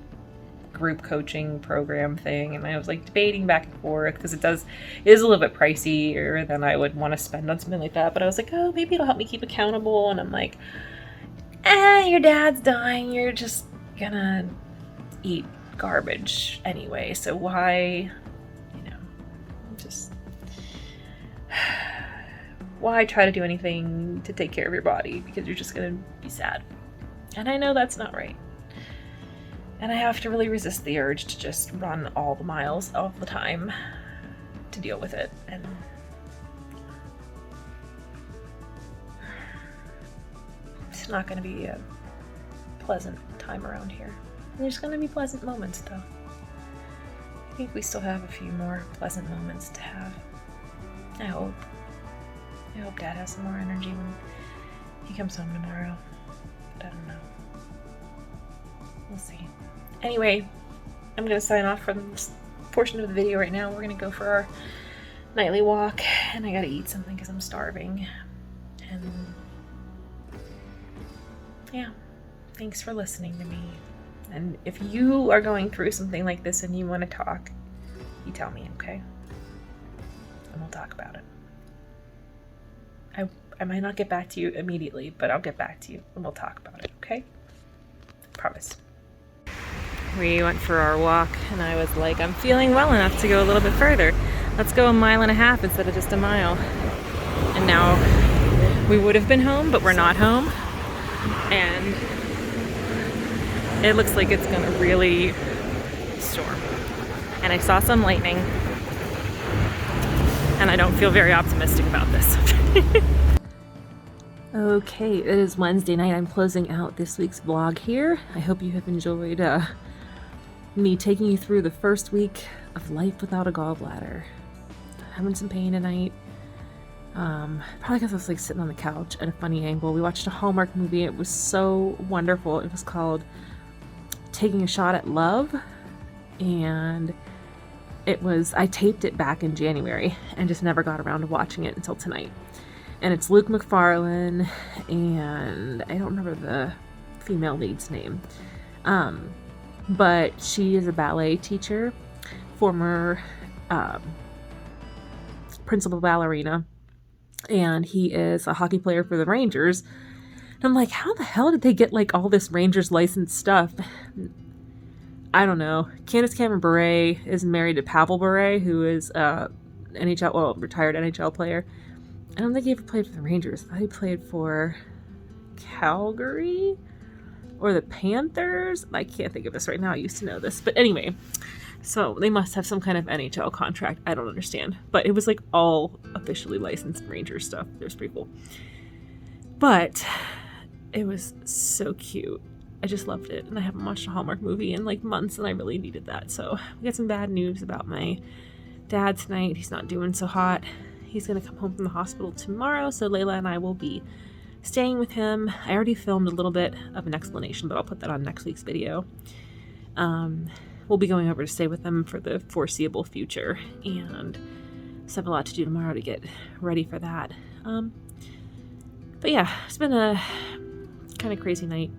group coaching program thing. And I was debating back and forth, because it is a little bit pricier than I would want to spend on something like that, but I was oh, maybe it'll help me keep accountable. And I'm your dad's dying, you're just gonna eat garbage anyway, so why
just... Why try to do anything to take care of your body? Because you're just gonna be sad. And I know that's not right. And I have to really resist the urge to just run all the miles all the time to deal with it. And it's not gonna be a pleasant time around here. There's gonna be pleasant moments though. I think we still have a few more pleasant moments to have. I hope. I hope Dad has some more energy when he comes home tomorrow. But I don't know. We'll see. Anyway, I'm gonna sign off from this portion of the video right now. We're gonna go for our nightly walk, and I gotta eat something because I'm starving. And yeah, thanks for listening to me. And if you are going through something like this and you want to talk, you tell me, okay? And we'll talk about it. I might not get back to you immediately, but I'll get back to you and we'll talk about it, okay? Promise. We went for our walk and I was like, I'm feeling well enough to go a little bit further. Let's go 1.5 miles instead of just 1 mile. And now we would have been home, but we're not home. And it looks like it's gonna really storm. And I saw some lightning. And I don't feel very optimistic about this. Okay, it is Wednesday night. I'm closing out this week's vlog here. I hope you have enjoyed me taking you through the first week of life without a gallbladder. Having some pain tonight. Probably because I was like sitting on the couch at a funny angle. We watched a Hallmark movie. It was so wonderful. It was called Taking a Shot at Love. And I taped it back in January and just never got around to watching it until tonight. And it's Luke McFarlane, and I don't remember the female lead's name. But she is a ballet teacher, former principal ballerina, and he is a hockey player for the Rangers. And I'm like, how the hell did they get like all this Rangers licensed stuff? I don't know. Candace Cameron Bure is married to Pavel Bure, who is retired NHL player. I don't think he ever played for the Rangers. I thought he played for Calgary or the Panthers. I can't think of this right now. I used to know this. But anyway, so they must have some kind of NHL contract. I don't understand. But it was like all officially licensed Rangers stuff. It was pretty cool. But it was so cute. I just loved it. And I haven't watched a Hallmark movie in like months, and I really needed that. So we got some bad news about my dad tonight. He's not doing so hot. He's going to come home from the hospital tomorrow, so Layla and I will be staying with him. I already filmed a little bit of an explanation, but I'll put that on next week's video. We'll be going over to stay with them for the foreseeable future, and still have a lot to do tomorrow to get ready for that. But yeah, it's been a kind of crazy night,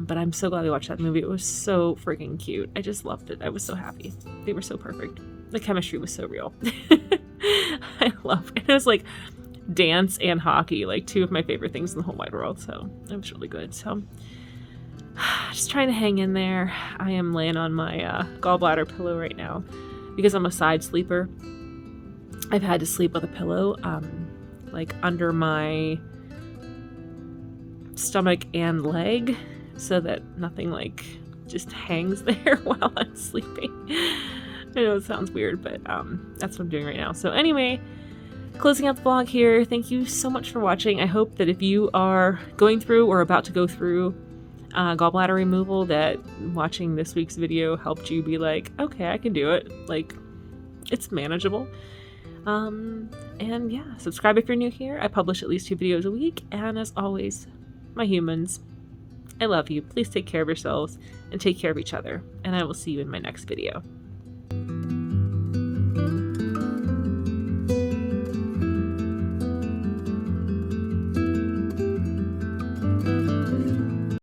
but I'm so glad we watched that movie. It was so freaking cute. I just loved it. I was so happy. They were so perfect. The chemistry was so real. I love it. It was like dance and hockey, like two of my favorite things in the whole wide world. So it was really good. So just trying to hang in there. I am laying on my gallbladder pillow right now because I'm a side sleeper. I've had to sleep with a pillow like under my stomach and leg so that nothing like just hangs there while I'm sleeping. I know it sounds weird, but that's what I'm doing right now. So anyway, closing out the vlog here. Thank you so much for watching. I hope that if you are going through or about to go through gallbladder removal, that watching this week's video helped you be like, okay, I can do it. Like, it's manageable. And yeah, subscribe if you're new here. I publish at least 2 videos a week. And as always, my humans, I love you. Please take care of yourselves and take care of each other. And I will see you in my next video.